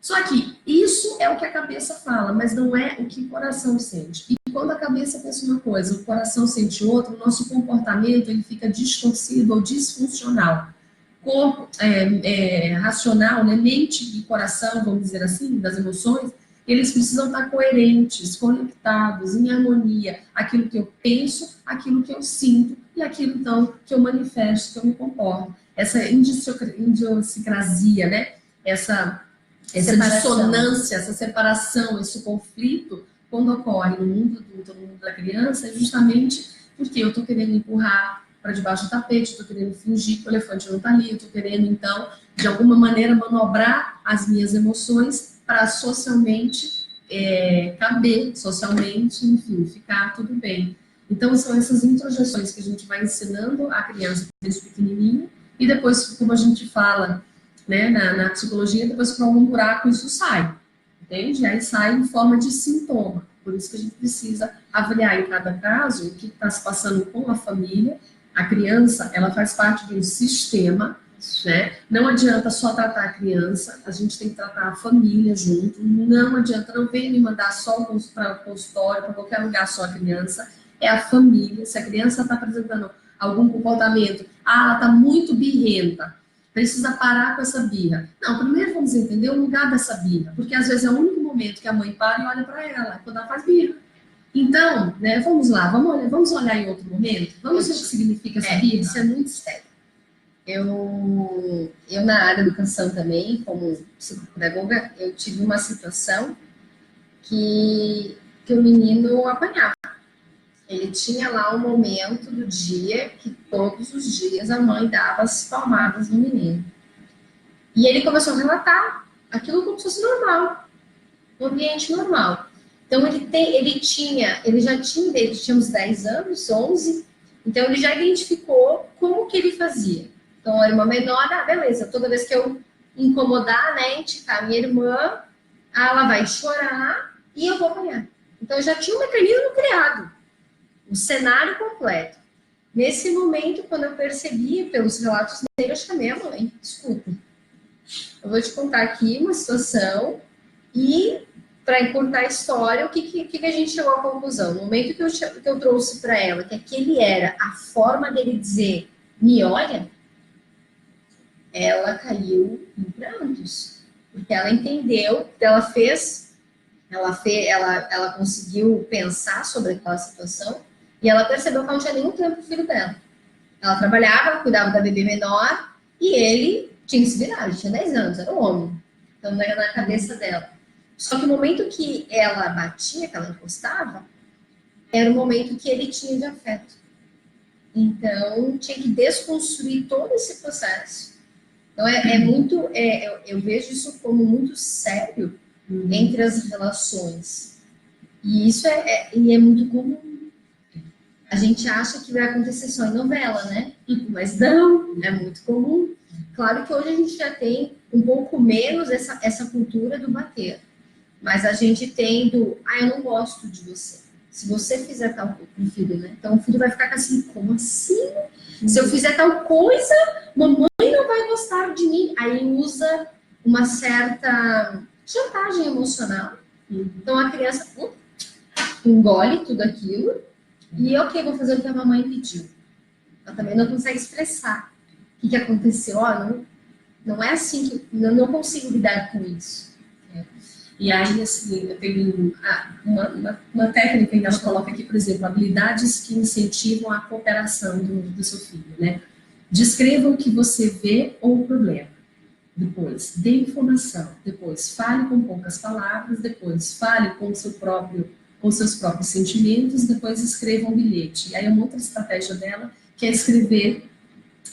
Só que isso é o que a cabeça fala, mas não é o que o coração sente. E quando a cabeça pensa uma coisa, o coração sente outra, o nosso comportamento ele fica distorcido ou disfuncional. Corpo racional, né, mente e coração, vamos dizer assim, das emoções, eles precisam estar coerentes, conectados, em harmonia. Aquilo que eu penso, aquilo que eu sinto e aquilo, então, que eu manifesto, que eu me comporto. Essa idiosincrasia, né? Essa dissonância, essa separação, esse conflito, quando ocorre no mundo adulto, no mundo da criança, é justamente porque eu estou querendo empurrar para debaixo do tapete, estou querendo fingir que o elefante não está ali, eu estou querendo, então, de alguma maneira, manobrar as minhas emoções para socialmente caber, socialmente, enfim, ficar tudo bem. Então, são essas introjeções que a gente vai ensinando a criança desde pequenininho, e depois, como a gente fala, né, na psicologia, depois por algum buraco isso sai, entende? Aí sai em forma de sintoma. Por isso que a gente precisa avaliar em cada caso o que está se passando com a família. A criança, ela faz parte de um sistema, né? Não adianta só tratar a criança, a gente tem que tratar a família junto. Não adianta, não vem me mandar só para o consultório, para qualquer lugar só a criança. É a família. Se a criança está apresentando algum comportamento, ela está muito birrenta, precisa parar com essa birra. Não, primeiro vamos entender o lugar dessa birra, porque às vezes é o único momento que a mãe para e olha para ela, quando ela faz birra. Então, né, vamos lá, vamos olhar em outro momento, vamos ver o que significa essa birra. Isso é muito sério. Eu na área da educação também, como psicopedagoga, eu tive uma situação que o menino apanhava. Ele tinha lá um momento do dia que todos os dias a mãe dava as palmadas no menino. E ele começou a relatar aquilo como se fosse normal, um ambiente normal. Então ele já tinha, ele tinha uns 10 anos, 11, então ele já identificou como que ele fazia. Então era uma menor, beleza, toda vez que eu incomodar, né, indicar minha irmã, ela vai chorar e eu vou apanhar. Então eu já tinha um mecanismo criado, o cenário completo. Nesse momento, quando eu percebi pelos relatos dele, eu chamei a mãe, desculpa. Eu vou te contar aqui uma situação e, para encurtar a história, o que a gente chegou à conclusão? No momento que eu trouxe para ela que aquele era a forma dele dizer me olha, ela caiu em prantos. Porque ela entendeu, ela conseguiu pensar sobre aquela situação e ela percebeu que ela não tinha nenhum tempo para o filho dela. Ela trabalhava, cuidava da bebê menor e ele tinha que se virar, ele tinha 10 anos, era um homem. Então, na cabeça dela. Só que o momento que ela batia, que ela encostava, era o momento que ele tinha de afeto. Então, tinha que desconstruir todo esse processo. Então, eu vejo isso como muito sério entre as relações. E isso é muito comum. A gente acha que vai acontecer só em novela, né? Mas não, é muito comum. Claro que hoje a gente já tem um pouco menos essa cultura do bater. Mas a gente tem eu não gosto de você. Se você fizer tal coisa com o filho, né? Então o filho vai ficar assim, como assim? Se eu fizer tal coisa, mamãe não vai gostar de mim. Aí usa uma certa chantagem emocional. Então a criança engole tudo aquilo e ok, vou fazer o que a mamãe pediu. Ela também não consegue expressar o que aconteceu. Não é assim que eu não consigo lidar com isso. E aí, assim, eu tenho uma técnica que a gente coloca aqui, por exemplo, habilidades que incentivam a cooperação do seu filho, né? Descreva o que você vê ou o problema. Depois, dê informação. Depois, fale com poucas palavras. Depois, fale com seus próprios sentimentos. Depois, escreva um bilhete. E aí, uma outra estratégia dela que é escrever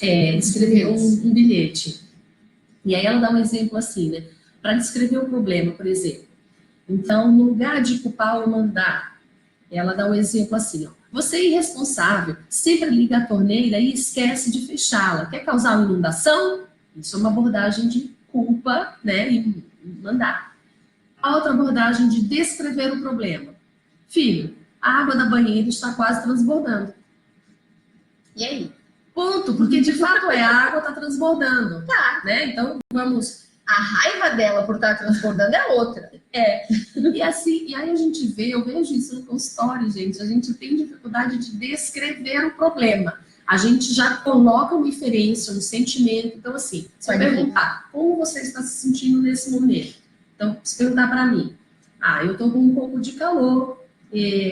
um bilhete. E aí, ela dá um exemplo assim, né? Para descrever o problema, por exemplo. Então, no lugar de culpar ou mandar, ela dá um exemplo assim, ó. Você é irresponsável, sempre liga a torneira e esquece de fechá-la. Quer causar uma inundação? Isso é uma abordagem de culpa, né, e mandar. A outra abordagem de descrever o problema. Filho, a água da banheira está quase transbordando. E aí? Ponto, porque de fato a água está transbordando. Tá. Né? Então, vamos... A raiva dela por estar transbordando é outra. E assim, e aí eu vejo isso no consultório, gente, a gente tem dificuldade de descrever o problema. A gente já coloca uma inferência, um sentimento. Então, assim, se eu perguntar como você está se sentindo nesse momento, então, se perguntar para mim, eu estou com um pouco de calor,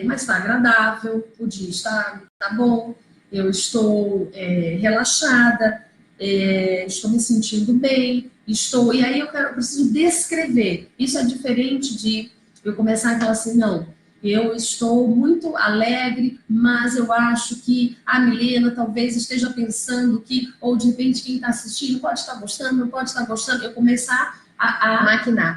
mas está agradável, o dia está bom, eu estou relaxada, estou me sentindo bem, e aí eu preciso descrever. Isso é diferente de eu começar a falar assim, não, eu estou muito alegre, mas eu acho que a Milena talvez esteja pensando que, ou de repente quem está assistindo pode estar gostando, não pode estar gostando, eu começar a maquinar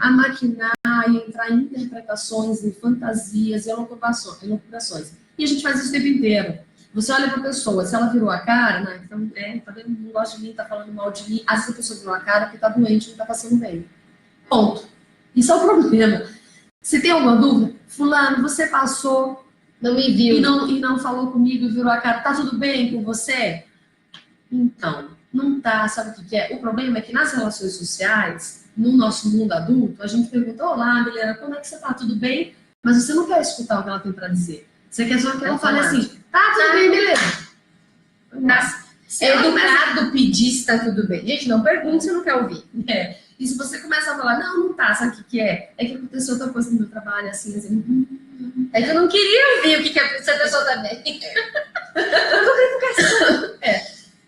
e entrar em interpretações, em fantasias, em elucubrações. E a gente faz isso o tempo inteiro. Você olha para a pessoa, se ela virou a cara, né? Então, tá vendo? Não gosta de mim, tá falando mal de mim. Às vezes a pessoa virou a cara porque tá doente, não tá passando bem. Ponto. Isso é o problema. Se tem alguma dúvida, fulano, você passou, não me viu e não falou comigo e virou a cara, tá tudo bem com você? Então, não tá, sabe o que é? O problema é que nas relações sociais, no nosso mundo adulto, a gente pergunta, olá, Milena, como é que você tá? Tudo bem? Mas você não quer escutar o que ela tem para dizer. Você quer só que ela fale assim, tá tudo bem, beleza. Educado pedir se tá tudo bem. Gente, não pergunte se não quer ouvir. E se você começa a falar, não tá, sabe o que é? É que aconteceu outra coisa no meu trabalho, assim. É que eu não queria ouvir o que essa pessoa tá bem.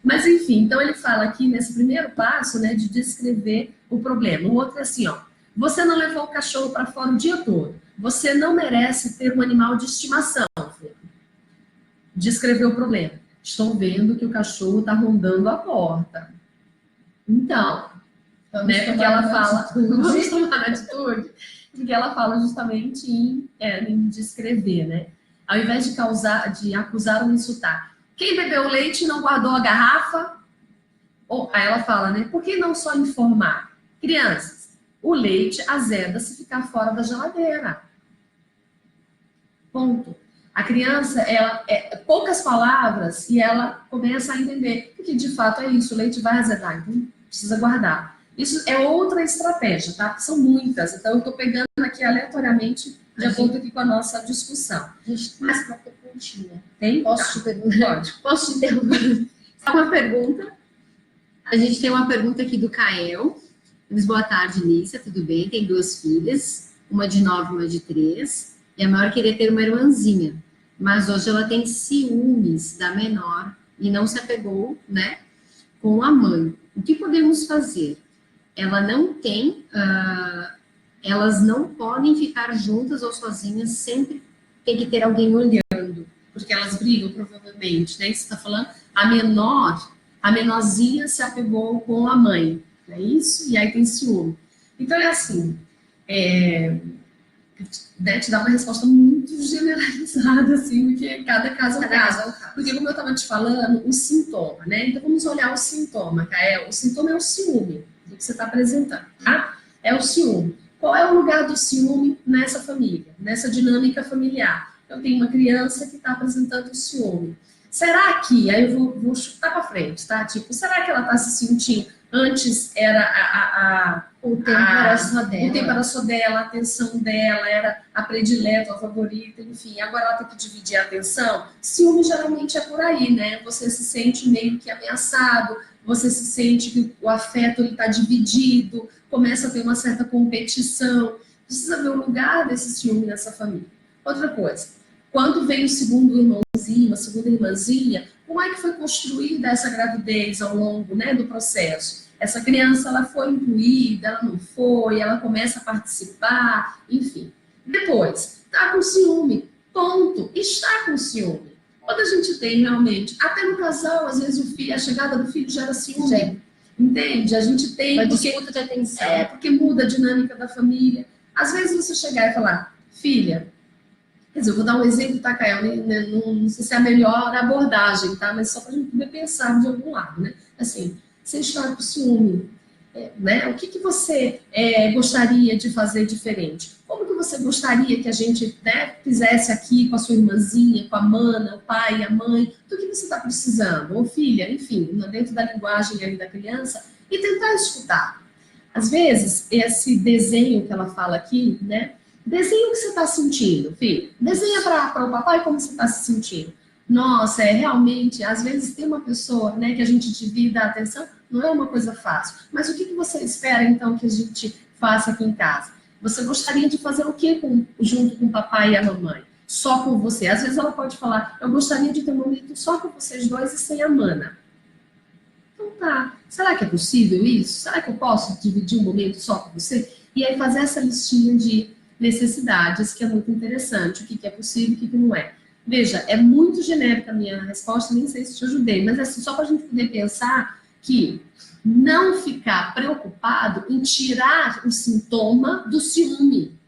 Mas enfim, então ele fala aqui nesse primeiro passo, né, de descrever o problema. O outro é assim, ó, você não levou o cachorro para fora o dia todo. Você não merece ter um animal de estimação, filho. Descrever o problema. Estou vendo que o cachorro está rondando a porta. Então, né, porque ela fala, vamos tomar atitude, porque ela fala justamente em descrever, né? Ao invés de acusar ou insultar. Quem bebeu leite e não guardou a garrafa? Aí ela fala, né? Por que não só informar? Crianças, o leite azeda se ficar fora da geladeira. Ponto. A criança, ela poucas palavras e ela começa a entender que de fato é isso, o leite vai azedar, então precisa guardar. Isso é outra estratégia, tá? São muitas, então eu estou pegando aqui aleatoriamente de acordo aqui com a nossa discussão. Mas uma perguntinha. Tem? Posso te perguntar? Pode. Posso te interromper? Uma pergunta. A gente tem uma pergunta aqui do Kael. Diz, boa tarde, Lícia, tudo bem? Tem 2 filhas, uma de 9 e uma de 3. E a maior queria ter uma irmãzinha. Mas hoje ela tem ciúmes da menor e não se apegou, né, com a mãe. O que podemos fazer? Ela não tem... elas não podem ficar juntas ou sozinhas, sempre tem que ter alguém olhando. Porque elas brigam, provavelmente, né? Você está falando, a menorzinha se apegou com a mãe, não é isso? E aí tem ciúme. Então é assim, né, te dá uma resposta muito generalizada, assim, porque cada caso é um caso. Porque como eu estava te falando, o sintoma, né? Então vamos olhar o sintoma, Kael. O sintoma é o ciúme, do que você está apresentando, tá? É o ciúme. Qual é o lugar do ciúme nessa família, nessa dinâmica familiar? Eu tenho uma criança que está apresentando ciúme. Será que, aí eu vou chutar para frente, tá? Tipo, será que ela está se sentindo, antes era o tempo era só dela. O tempo era só dela, a atenção dela era a predileta, a favorita, enfim, agora ela tem que dividir a atenção? Ciúme geralmente é por aí, né? Você se sente meio que ameaçado, você se sente que o afeto está dividido, começa a ter uma certa competição. Precisa ver o lugar desse ciúme nessa família. Outra coisa, quando vem o segundo irmãozinho, a segunda irmãzinha, como é que foi construída essa gravidez ao longo, né, do processo? Essa criança, ela foi incluída, ela não foi, ela começa a participar, enfim. Depois, está com ciúme, ponto, está com ciúme. Quando a gente tem realmente, até no casal, às vezes a chegada do filho gera ciúme. Sim. Entende? A gente tem... Uma disputa de atenção. Porque muda a dinâmica da família. Às vezes você chegar e falar, filha, quer dizer, eu vou dar um exemplo, tá, Kael? Não sei se é a melhor abordagem, tá? Mas só para a gente poder pensar de algum lado, né? Assim, você está com ciúme, né? O que você gostaria de fazer diferente? Como que você gostaria que a gente, né, fizesse aqui com a sua irmãzinha, com a mana, o pai, a mãe? Do que você está precisando? Ou filha, enfim, dentro da linguagem ali da criança, e tentar escutar. Às vezes, esse desenho que ela fala aqui, né? Desenha o que você está sentindo, filho. Desenha para o papai como você está se sentindo. Nossa, realmente, às vezes tem uma pessoa, né, que a gente divida a atenção, não é uma coisa fácil. Mas o que você espera, então, que a gente faça aqui em casa? Você gostaria de fazer o quê junto com o papai e a mamãe? Só com você. Às vezes ela pode falar, eu gostaria de ter um momento só com vocês dois e sem a mana. Então tá, será que é possível isso? Será que eu posso dividir um momento só com você? E aí fazer essa listinha de necessidades, que é muito interessante, o que é possível e o que não é. Veja, é muito genérica a minha resposta, nem sei se te ajudei, mas assim, só para a gente poder pensar que não ficar preocupado em tirar o sintoma do ciúme,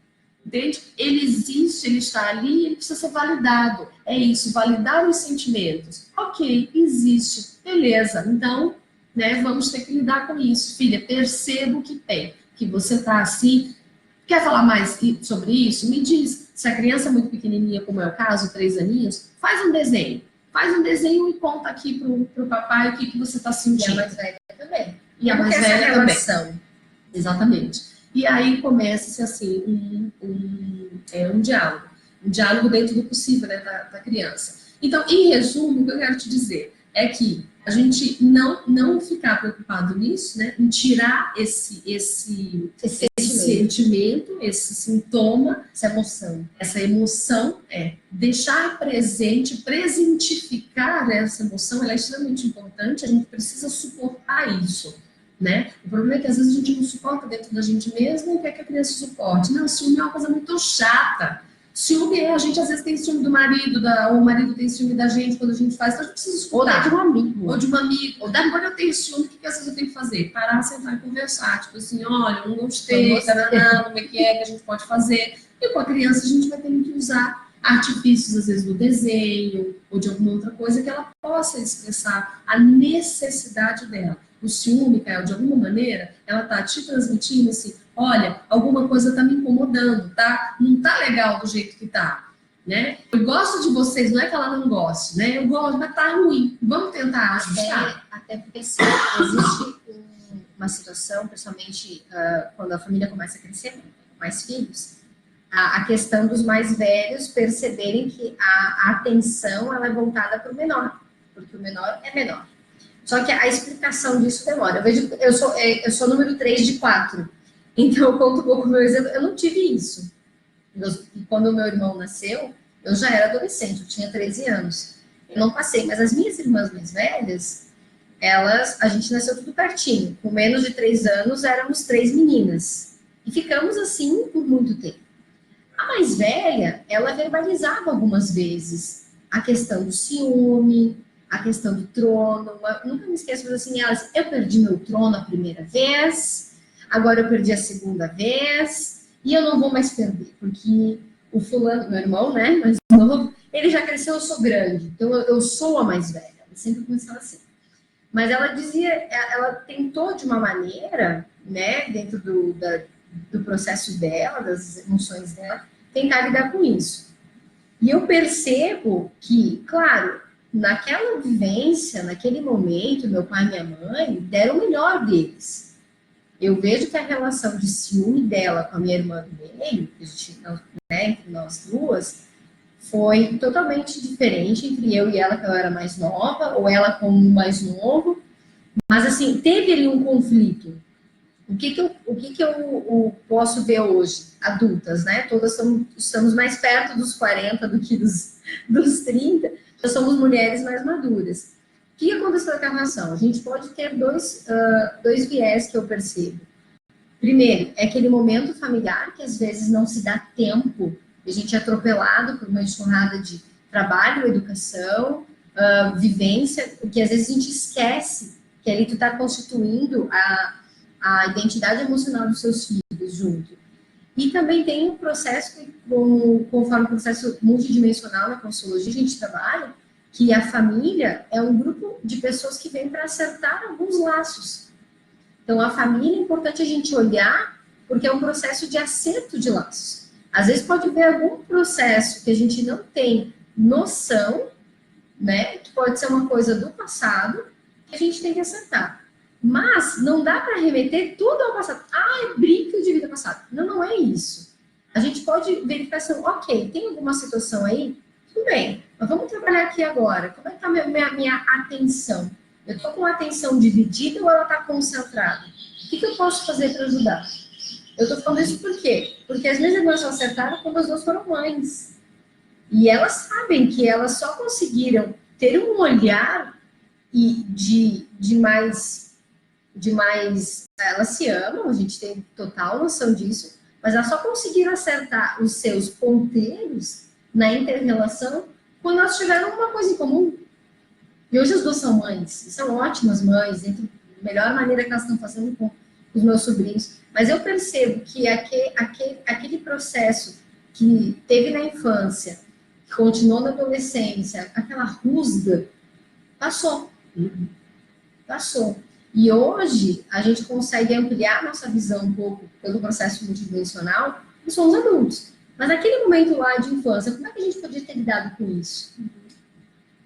entende? Ele existe, ele está ali, ele precisa ser validado. É isso, validar os sentimentos. Ok, existe, beleza, então, né, vamos ter que lidar com isso. Filha, perceba o que tem, que você está assim. Quer falar mais sobre isso? Me diz. Se a criança é muito pequenininha, como é o caso, 3 aninhos, faz um desenho. Faz um desenho e conta aqui pro papai o que você está sentindo. E a mais velha também. E a mais velha também. Exatamente. E aí começa-se assim um diálogo. Um diálogo dentro do possível, né, da criança. Então, em resumo, o que eu quero te dizer é que a gente não ficar preocupado nisso, né, em tirar esse sentimento, esse sintoma, essa emoção, deixar presente, presentificar essa emoção, ela é extremamente importante, a gente precisa suportar isso, né? O problema é que às vezes a gente não suporta dentro da gente mesmo, o que é que a criança suporte? Não, ciúme é uma coisa muito chata. Ciúme a gente às vezes tem ciúme do marido, ou o marido tem ciúme da gente quando a gente faz, então a gente precisa escutar. Ou de um amigo. Ou de uma amiga. Ou quando eu tenho ciúme, o que às vezes eu tenho que fazer? Parar, sentar e conversar. Tipo assim, olha, eu não gostei, como é que a gente pode fazer? E com a criança a gente vai ter que usar artifícios, às vezes, do desenho, ou de alguma outra coisa, que ela possa expressar a necessidade dela. O ciúme, Caio, de alguma maneira, ela tá te transmitindo assim, olha, alguma coisa tá me incomodando, tá? Não tá legal do jeito que tá, né? Eu gosto de vocês, não é que ela não goste, né? Eu gosto, mas tá ruim. Vamos tentar ajustar? Até porque assim, existe uma situação, principalmente quando a família começa a crescer, com mais filhos, a questão dos mais velhos perceberem que a atenção ela é voltada para o menor, porque o menor é menor. Só que a explicação disso demora. Eu sou número 3 de 4. Então, eu conto um pouco o meu exemplo. Eu não tive isso. Quando o meu irmão nasceu, eu já era adolescente, eu tinha 13 anos. Eu não passei, mas as minhas irmãs mais velhas, a gente nasceu tudo pertinho. Com menos de 3 anos, éramos 3 meninas. E ficamos assim por muito tempo. A mais velha, ela verbalizava algumas vezes a questão do ciúme, a questão do trono. Nunca me esqueço, mas assim, eu perdi meu trono a primeira vez, agora eu perdi a segunda vez, e eu não vou mais perder, porque o fulano, meu irmão, né, mais novo, ele já cresceu, eu sou grande, então eu sou a mais velha. Ela sempre começava assim. Mas ela dizia, ela tentou de uma maneira, né, dentro do processo dela, das emoções dela, tentar lidar com isso. E eu percebo que, claro, naquela vivência, naquele momento, meu pai e minha mãe deram o melhor deles. Eu vejo que a relação de ciúme dela com a minha irmã do meio, né, entre nós duas, foi totalmente diferente entre eu e ela, que eu era mais nova, ou ela como mais novo. Mas, assim, teve ali um conflito. O que eu posso ver hoje? Adultas, né? Todas estamos mais perto dos 40 do que dos 30. Nós somos mulheres mais maduras. O que aconteceu com a relação? A gente pode ter dois viés que eu percebo. Primeiro, é aquele momento familiar que às vezes não se dá tempo, a gente é atropelado por uma enxurrada de trabalho, educação, vivência, que às vezes a gente esquece que ali tu está constituindo a identidade emocional dos seus filhos junto. E também tem um processo, conforme o processo multidimensional na Consologia, a gente trabalha, que a família é um grupo de pessoas que vem para acertar alguns laços. Então, a família é importante a gente olhar, porque é um processo de acerto de laços. Às vezes pode haver algum processo que a gente não tem noção, né, que pode ser uma coisa do passado, que a gente tem que acertar. Mas não dá para remeter tudo ao passado. Brinco de vida passada. Não é isso. A gente pode verificar assim, ok, tem alguma situação aí? Tudo bem, mas vamos trabalhar aqui agora. Como é que está a minha atenção? Eu estou com a atenção dividida ou ela está concentrada? O que eu posso fazer para ajudar? Eu estou falando isso por quê? Porque as minhas irmãs só acertaram quando as duas foram mães. E elas sabem que elas só conseguiram ter um olhar de mais, elas se amam, a gente tem total noção disso, mas elas só conseguiram acertar os seus ponteiros na inter-relação quando elas tiveram uma coisa em comum. E hoje as duas são mães, são ótimas mães, a melhor maneira que elas estão fazendo com os meus sobrinhos. Mas eu percebo que aquele processo que teve na infância, que continuou na adolescência, aquela rusga, passou. Passou. E hoje a gente consegue ampliar nossa visão um pouco pelo processo multidimensional, e somos adultos. Mas naquele momento lá de infância, como é que a gente podia ter lidado com isso?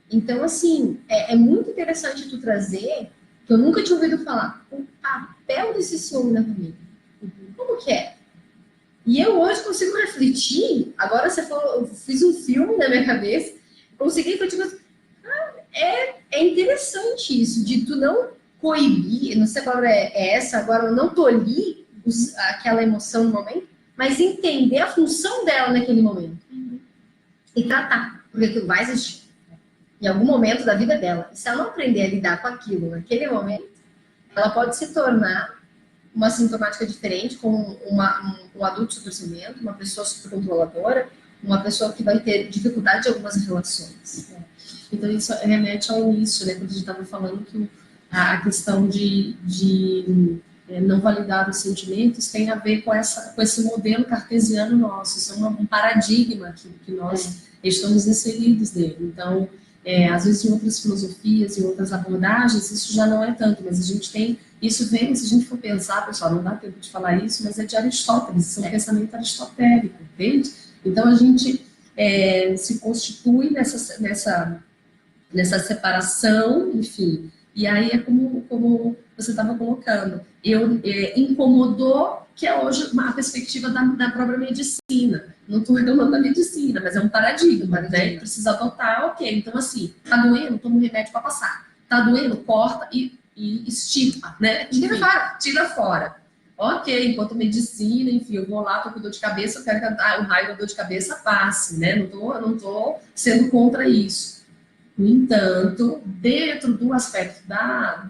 Então, assim, é muito interessante tu trazer, que eu nunca tinha ouvido falar, o papel desse ciúme na família. Como que é? E eu hoje consigo refletir, agora você falou, eu fiz um filme na minha cabeça, consegui refletir, é interessante isso, de tu não coibir, não sei qual é essa, agora não tolir aquela emoção no momento, mas entender a função dela naquele momento. E tratar, porque aquilo vai existir. Em algum momento da vida dela. E se ela não aprender a lidar com aquilo naquele momento, ela pode se tornar uma sintomática diferente, com um adulto super ciumento, uma pessoa super controladora, uma pessoa que vai ter dificuldade em algumas relações. Então, isso remete ao início, né? Quando a gente estava falando que a questão de não validar os sentimentos tem a ver com esse modelo cartesiano nosso. Isso é um paradigma que nós estamos inseridos nele. Então, às vezes em outras filosofias e outras abordagens, isso já não é tanto, mas a gente tem, isso vem, se a gente for pensar, pessoal, não dá tempo de falar isso, mas é de Aristóteles, isso é um pensamento aristotélico, entende? Então a gente se constitui nessa separação, enfim, e aí é como você estava colocando, incomodou, que é hoje a perspectiva da própria medicina. Não estou reclamando da medicina, mas é um paradigma, né? Precisa adotar, ok. Então, assim, tá doendo, toma um remédio para passar. Tá doendo, corta e estipa, né? Tira fora. Ok, enquanto medicina, enfim, eu vou lá, tô com dor de cabeça, eu quero que o raio da dor de cabeça passe, né? Não tô sendo contra isso. No entanto, dentro do aspecto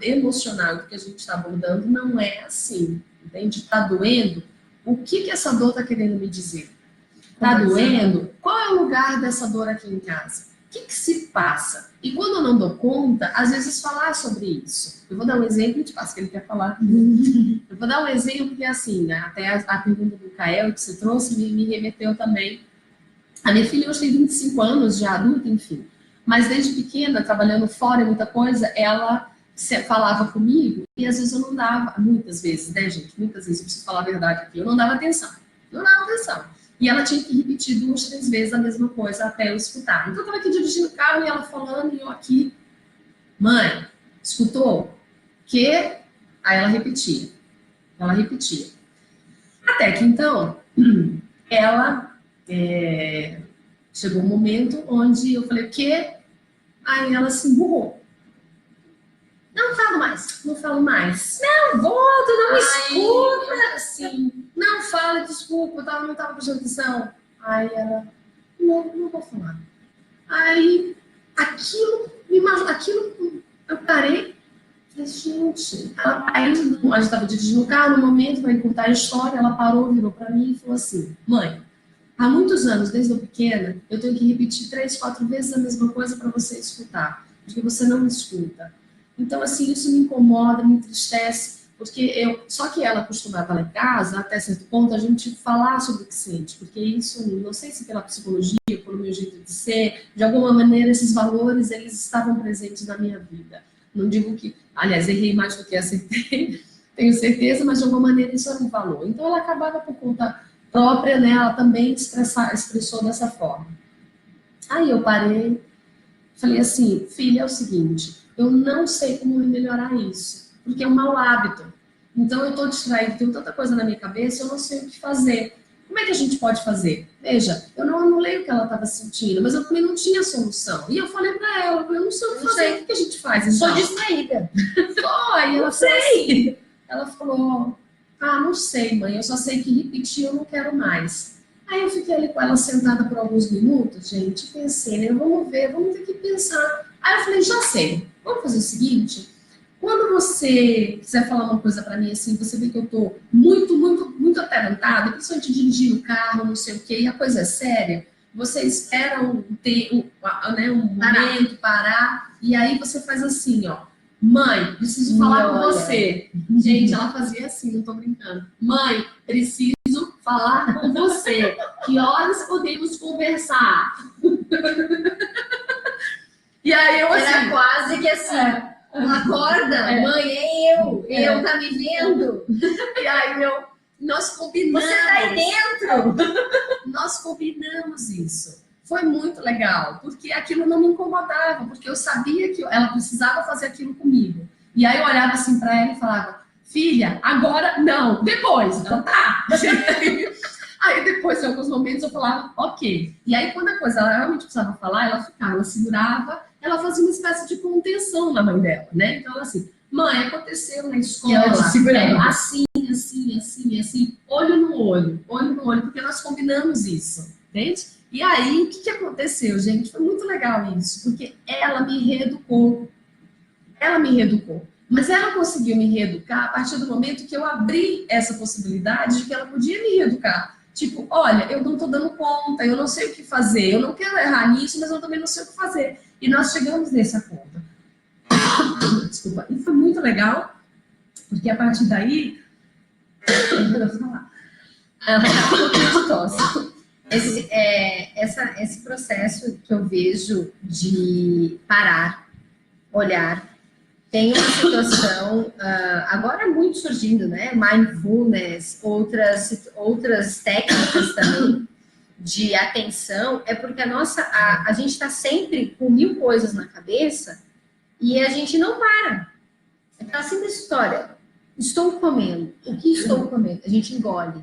emocional que a gente está abordando, não é assim, entende? Tá doendo? O que essa dor está querendo me dizer? Tá doendo? Qual é o lugar dessa dor aqui em casa? O que se passa? E quando eu não dou conta, às vezes falar sobre isso. Eu vou dar um exemplo, te passo que ele quer falar. Eu vou dar um exemplo que é assim, né? Até a pergunta do Kael que você trouxe me remeteu também. A minha filha hoje tem 25 anos, já adulta, enfim. Mas desde pequena, trabalhando fora e muita coisa, ela falava comigo e às vezes eu não dava, muitas vezes, né, gente? Muitas vezes, eu preciso falar a verdade aqui, eu não dava atenção. Não dava atenção. E ela tinha que repetir 2, 3 vezes a mesma coisa até eu escutar. Então eu estava aqui dirigindo o carro e ela falando e eu aqui, mãe, escutou? Que? Aí ela repetia. Ela repetia. Até que então, ela chegou um momento onde eu falei, o quê? Aí ela se emburrou. Não falo mais, não falo mais. Não, volta, não me escuta. Assim, não fala, desculpa, eu não estava prestando atenção. Aí ela, não vou falar. Aí, aquilo, eu parei. Falei, gente, aí a gente estava dirigindo o carro, no momento, para encurtar a história, ela parou, virou para mim e falou assim, mãe, há muitos anos, desde eu pequena, eu tenho que repetir 3, 4 vezes a mesma coisa para você escutar, porque você não me escuta. Então, assim, isso me incomoda, me entristece, porque só que ela acostumava lá em casa, até certo ponto, a gente falar sobre o que sente, porque isso, não sei se pela psicologia, pelo meu jeito de ser, de alguma maneira esses valores, eles estavam presentes na minha vida. Não digo que, aliás, errei mais do que acertei, tenho certeza, mas de alguma maneira isso era um valor. Então ela acabava por conta própria, né, ela também expressou dessa forma. Aí eu parei, falei assim, filha, é o seguinte, eu não sei como melhorar isso, porque é um mau hábito. Então eu estou distraída, tenho tanta coisa na minha cabeça, eu não sei o que fazer. Como é que a gente pode fazer? Veja, eu não anulei o que ela estava sentindo, mas eu também não tinha solução. E eu falei para ela, eu não sei o que fazer, o que a gente faz? Então? Sou distraída. Aí ela falou assim, ela falou, não sei, mãe, eu só sei que repetir eu não quero mais. Aí eu fiquei ali com ela sentada por alguns minutos, gente, pensei, né, vamos ter que pensar. Aí eu falei, já sei, vamos fazer o seguinte, quando você quiser falar uma coisa para mim, assim, você vê que eu tô muito atarantada, principalmente dirigindo o carro, não sei o quê, e a coisa é séria, você espera um momento, parar, e aí você faz assim, ó, mãe, preciso falar com você. Gente, ela fazia assim, não tô brincando. Mãe, preciso falar com você. Que horas podemos conversar? E aí eu assim... Era quase que assim... Acorda, mãe, eu tá me vendo? E aí nós combinamos. Você tá aí dentro? Nós combinamos isso. Foi muito legal, porque aquilo não me incomodava, porque eu sabia que ela precisava fazer aquilo comigo. E aí eu olhava assim para ela e falava, filha, agora não, depois. Ela tá. Aí depois, em alguns momentos, eu falava, ok. E aí quando a coisa ela realmente precisava falar, ela ficava, ela segurava, ela fazia uma espécie de contenção na mãe dela, né? Então ela assim, mãe, aconteceu na escola, assim, assim, olho no olho, porque nós combinamos isso, entende? E aí, o que aconteceu, gente? Foi muito legal isso, porque ela me reeducou. Mas ela conseguiu me reeducar a partir do momento que eu abri essa possibilidade de que ela podia me reeducar. Tipo, olha, eu não estou dando conta, eu não sei o que fazer, eu não quero errar nisso, mas eu também não sei o que fazer. E nós chegamos nesse acordo. Desculpa. E foi muito legal, porque a partir daí, ela tá um pouquinho de tosse. Esse processo que eu vejo de parar, olhar, tem uma situação, agora muito surgindo, né? Mindfulness, outras técnicas também de atenção, é porque a gente está sempre com 1000 coisas na cabeça e a gente não para. É assim dessa história. Estou comendo. O que estou comendo? A gente engole.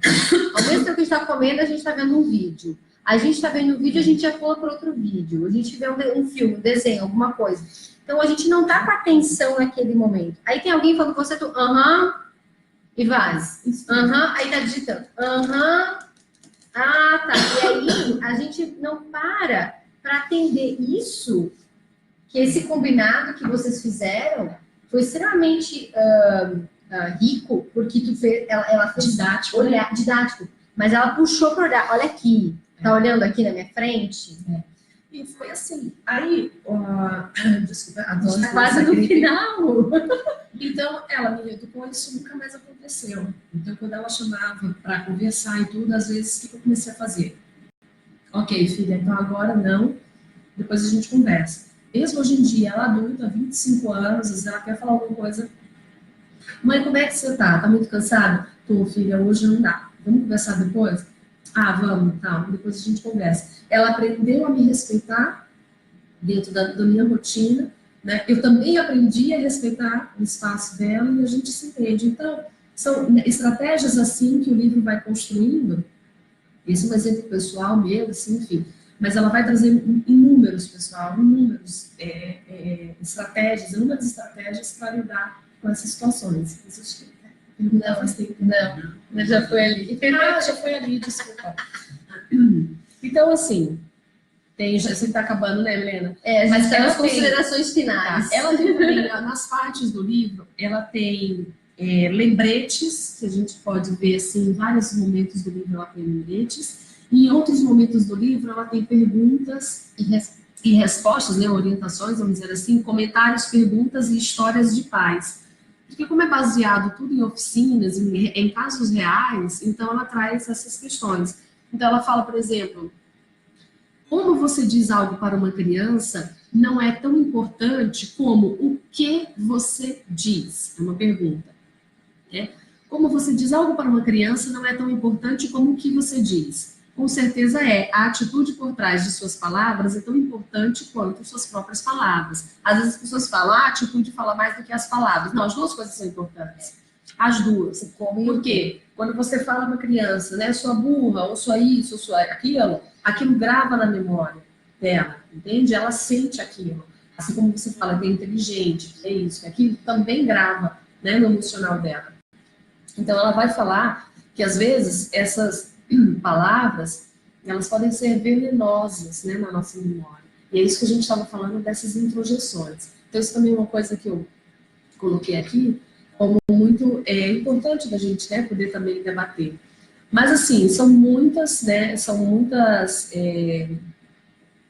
Ao mesmo tempo que a gente está comendo, a gente está vendo um vídeo. A gente está vendo um vídeo, a gente já pula para outro vídeo. A gente vê um filme, um desenho, alguma coisa. Então, a gente não está com atenção naquele momento. Aí tem alguém falando com você, tu, e vai. Aí tá digitando, tá. E aí, a gente não para atender isso, que esse combinado que vocês fizeram foi extremamente rico, porque ela fez didático, didático, mas ela puxou para olhar, olha aqui, tá olhando aqui na minha frente? E foi assim. Aí, desculpa, a gente tá quase no final. Então, ela me reeducou, isso nunca mais aconteceu. Então, quando ela chamava para conversar e tudo, às vezes, o que eu comecei a fazer? Ok, filha, então agora não, depois a gente conversa. Mesmo hoje em dia, ela adulta, 25 anos, às vezes ela quer falar alguma coisa. Mãe, como é que você tá? Tá muito cansada? Tô, filha, hoje não dá. Vamos conversar depois? Vamos, tá, depois a gente conversa. Ela aprendeu a me respeitar dentro da minha rotina, né? Eu também aprendi a respeitar o espaço dela e a gente se entende. Então, são estratégias assim que o livro vai construindo. Esse é um exemplo pessoal meu, assim, enfim. Mas ela vai trazer inúmeros estratégias para lidar com essas situações. Não, já foi ali. Já foi ali, desculpa. Então, assim, você está acabando, né, Helena? Mas tem as considerações finais. Ela tem também, nas partes do livro, ela tem lembretes, que a gente pode ver, assim, em vários momentos do livro ela tem lembretes, e em outros momentos do livro ela tem perguntas e respostas, né, orientações, vamos dizer assim, comentários, perguntas e histórias de pais. Porque como é baseado tudo em oficinas, em casos reais, então ela traz essas questões. Então ela fala, por exemplo, como você diz algo para uma criança não é tão importante como o que você diz. É uma pergunta. Né? Como você diz algo para uma criança não é tão importante como o que você diz. Com certeza é. A atitude por trás de suas palavras é tão importante quanto suas próprias palavras. Às vezes as pessoas falam, a atitude fala mais do que as palavras. Não, as duas coisas são importantes. As duas. Por quê? Quando você fala para uma criança, né, sua burra, ou sua isso, ou sua aquilo grava na memória dela, entende? Ela sente aquilo. Assim como você fala que é inteligente, que é isso, que aquilo também grava, né, no emocional dela. Então ela vai falar que às vezes essas palavras, elas podem ser venenosas, né, na nossa memória. E é isso que a gente estava falando dessas introjeções. Então isso também é uma coisa que eu coloquei aqui como muito importante da gente, né, poder também debater. Mas assim, são muitas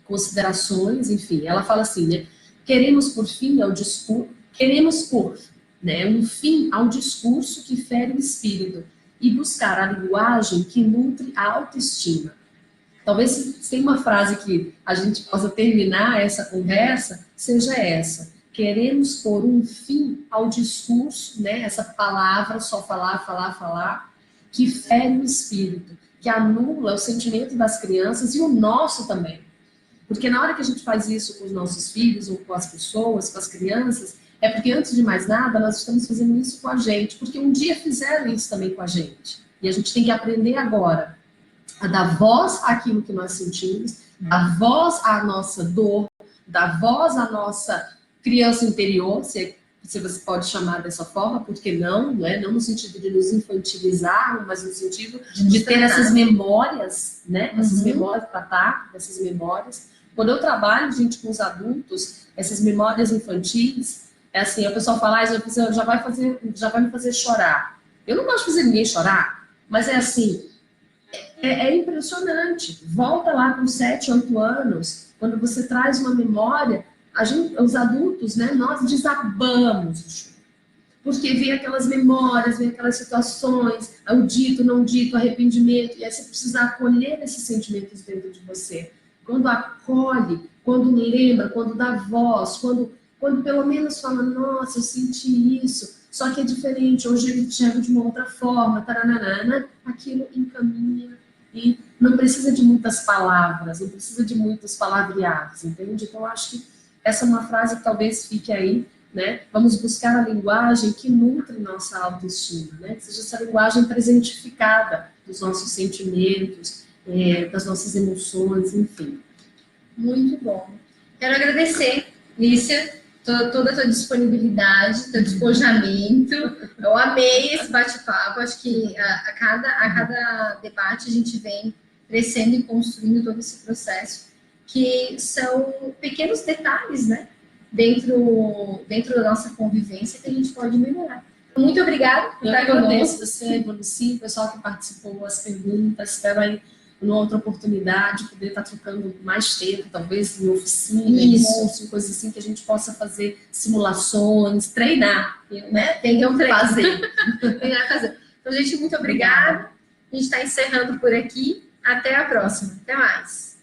considerações, enfim. Ela fala assim, né, queremos por, né, um fim ao discurso que fere o espírito e buscar a linguagem que nutre a autoestima. Talvez se tem uma frase que a gente possa terminar essa conversa, seja essa. Queremos pôr um fim ao discurso, né? Essa palavra, só falar, que fere o espírito, que anula o sentimento das crianças e o nosso também. Porque na hora que a gente faz isso com os nossos filhos, ou com as pessoas, com as crianças, é porque, antes de mais nada, nós estamos fazendo isso com a gente, porque um dia fizeram isso também com a gente. E a gente tem que aprender agora a dar voz àquilo que nós sentimos, dar voz à nossa dor, dar voz à nossa criança interior, se se você pode chamar dessa forma, por que não, né? Não no sentido de nos infantilizar, mas no sentido de ter essas memórias, né? Essas memórias, tratar dessas memórias. Quando eu trabalho, gente, com os adultos, essas memórias infantis, é assim, a pessoa fala, já vai me fazer chorar. Eu não gosto de fazer ninguém chorar, mas é assim, é impressionante. Volta lá com 7, 8 anos, quando você traz uma memória, os adultos, né, nós desabamos o choro. Porque vem aquelas memórias, vem aquelas situações, o dito, não dito, arrependimento, e aí você precisa acolher esses sentimentos dentro de você. Quando acolhe, quando lembra, quando dá voz, quando pelo menos fala, nossa, eu senti isso, só que é diferente, hoje eu enxergo de uma outra forma, taranana, aquilo encaminha e não precisa de muitas palavras, não precisa de muitos palavreados, entende? Então, eu acho que essa é uma frase que talvez fique aí, né? Vamos buscar a linguagem que nutre nossa autoestima, né? Que seja essa linguagem presentificada dos nossos sentimentos, das nossas emoções, enfim. Muito bom. Quero agradecer, Lícia, toda a tua disponibilidade, teu despojamento. Eu amei esse bate-papo. Acho que a cada debate a gente vem crescendo e construindo todo esse processo, que são pequenos detalhes, né? Dentro da nossa convivência que a gente pode melhorar. Muito obrigada por estar conosco. Eu agradeço você, Luci, o pessoal que participou, as perguntas. Espero aí, numa outra oportunidade, poder estar trocando mais tempo, talvez em oficina, em curso, coisas assim, que a gente possa fazer simulações, treinar, né? Tem que fazer. Então, gente, muito obrigada. A gente está encerrando por aqui. Até a próxima. Até mais.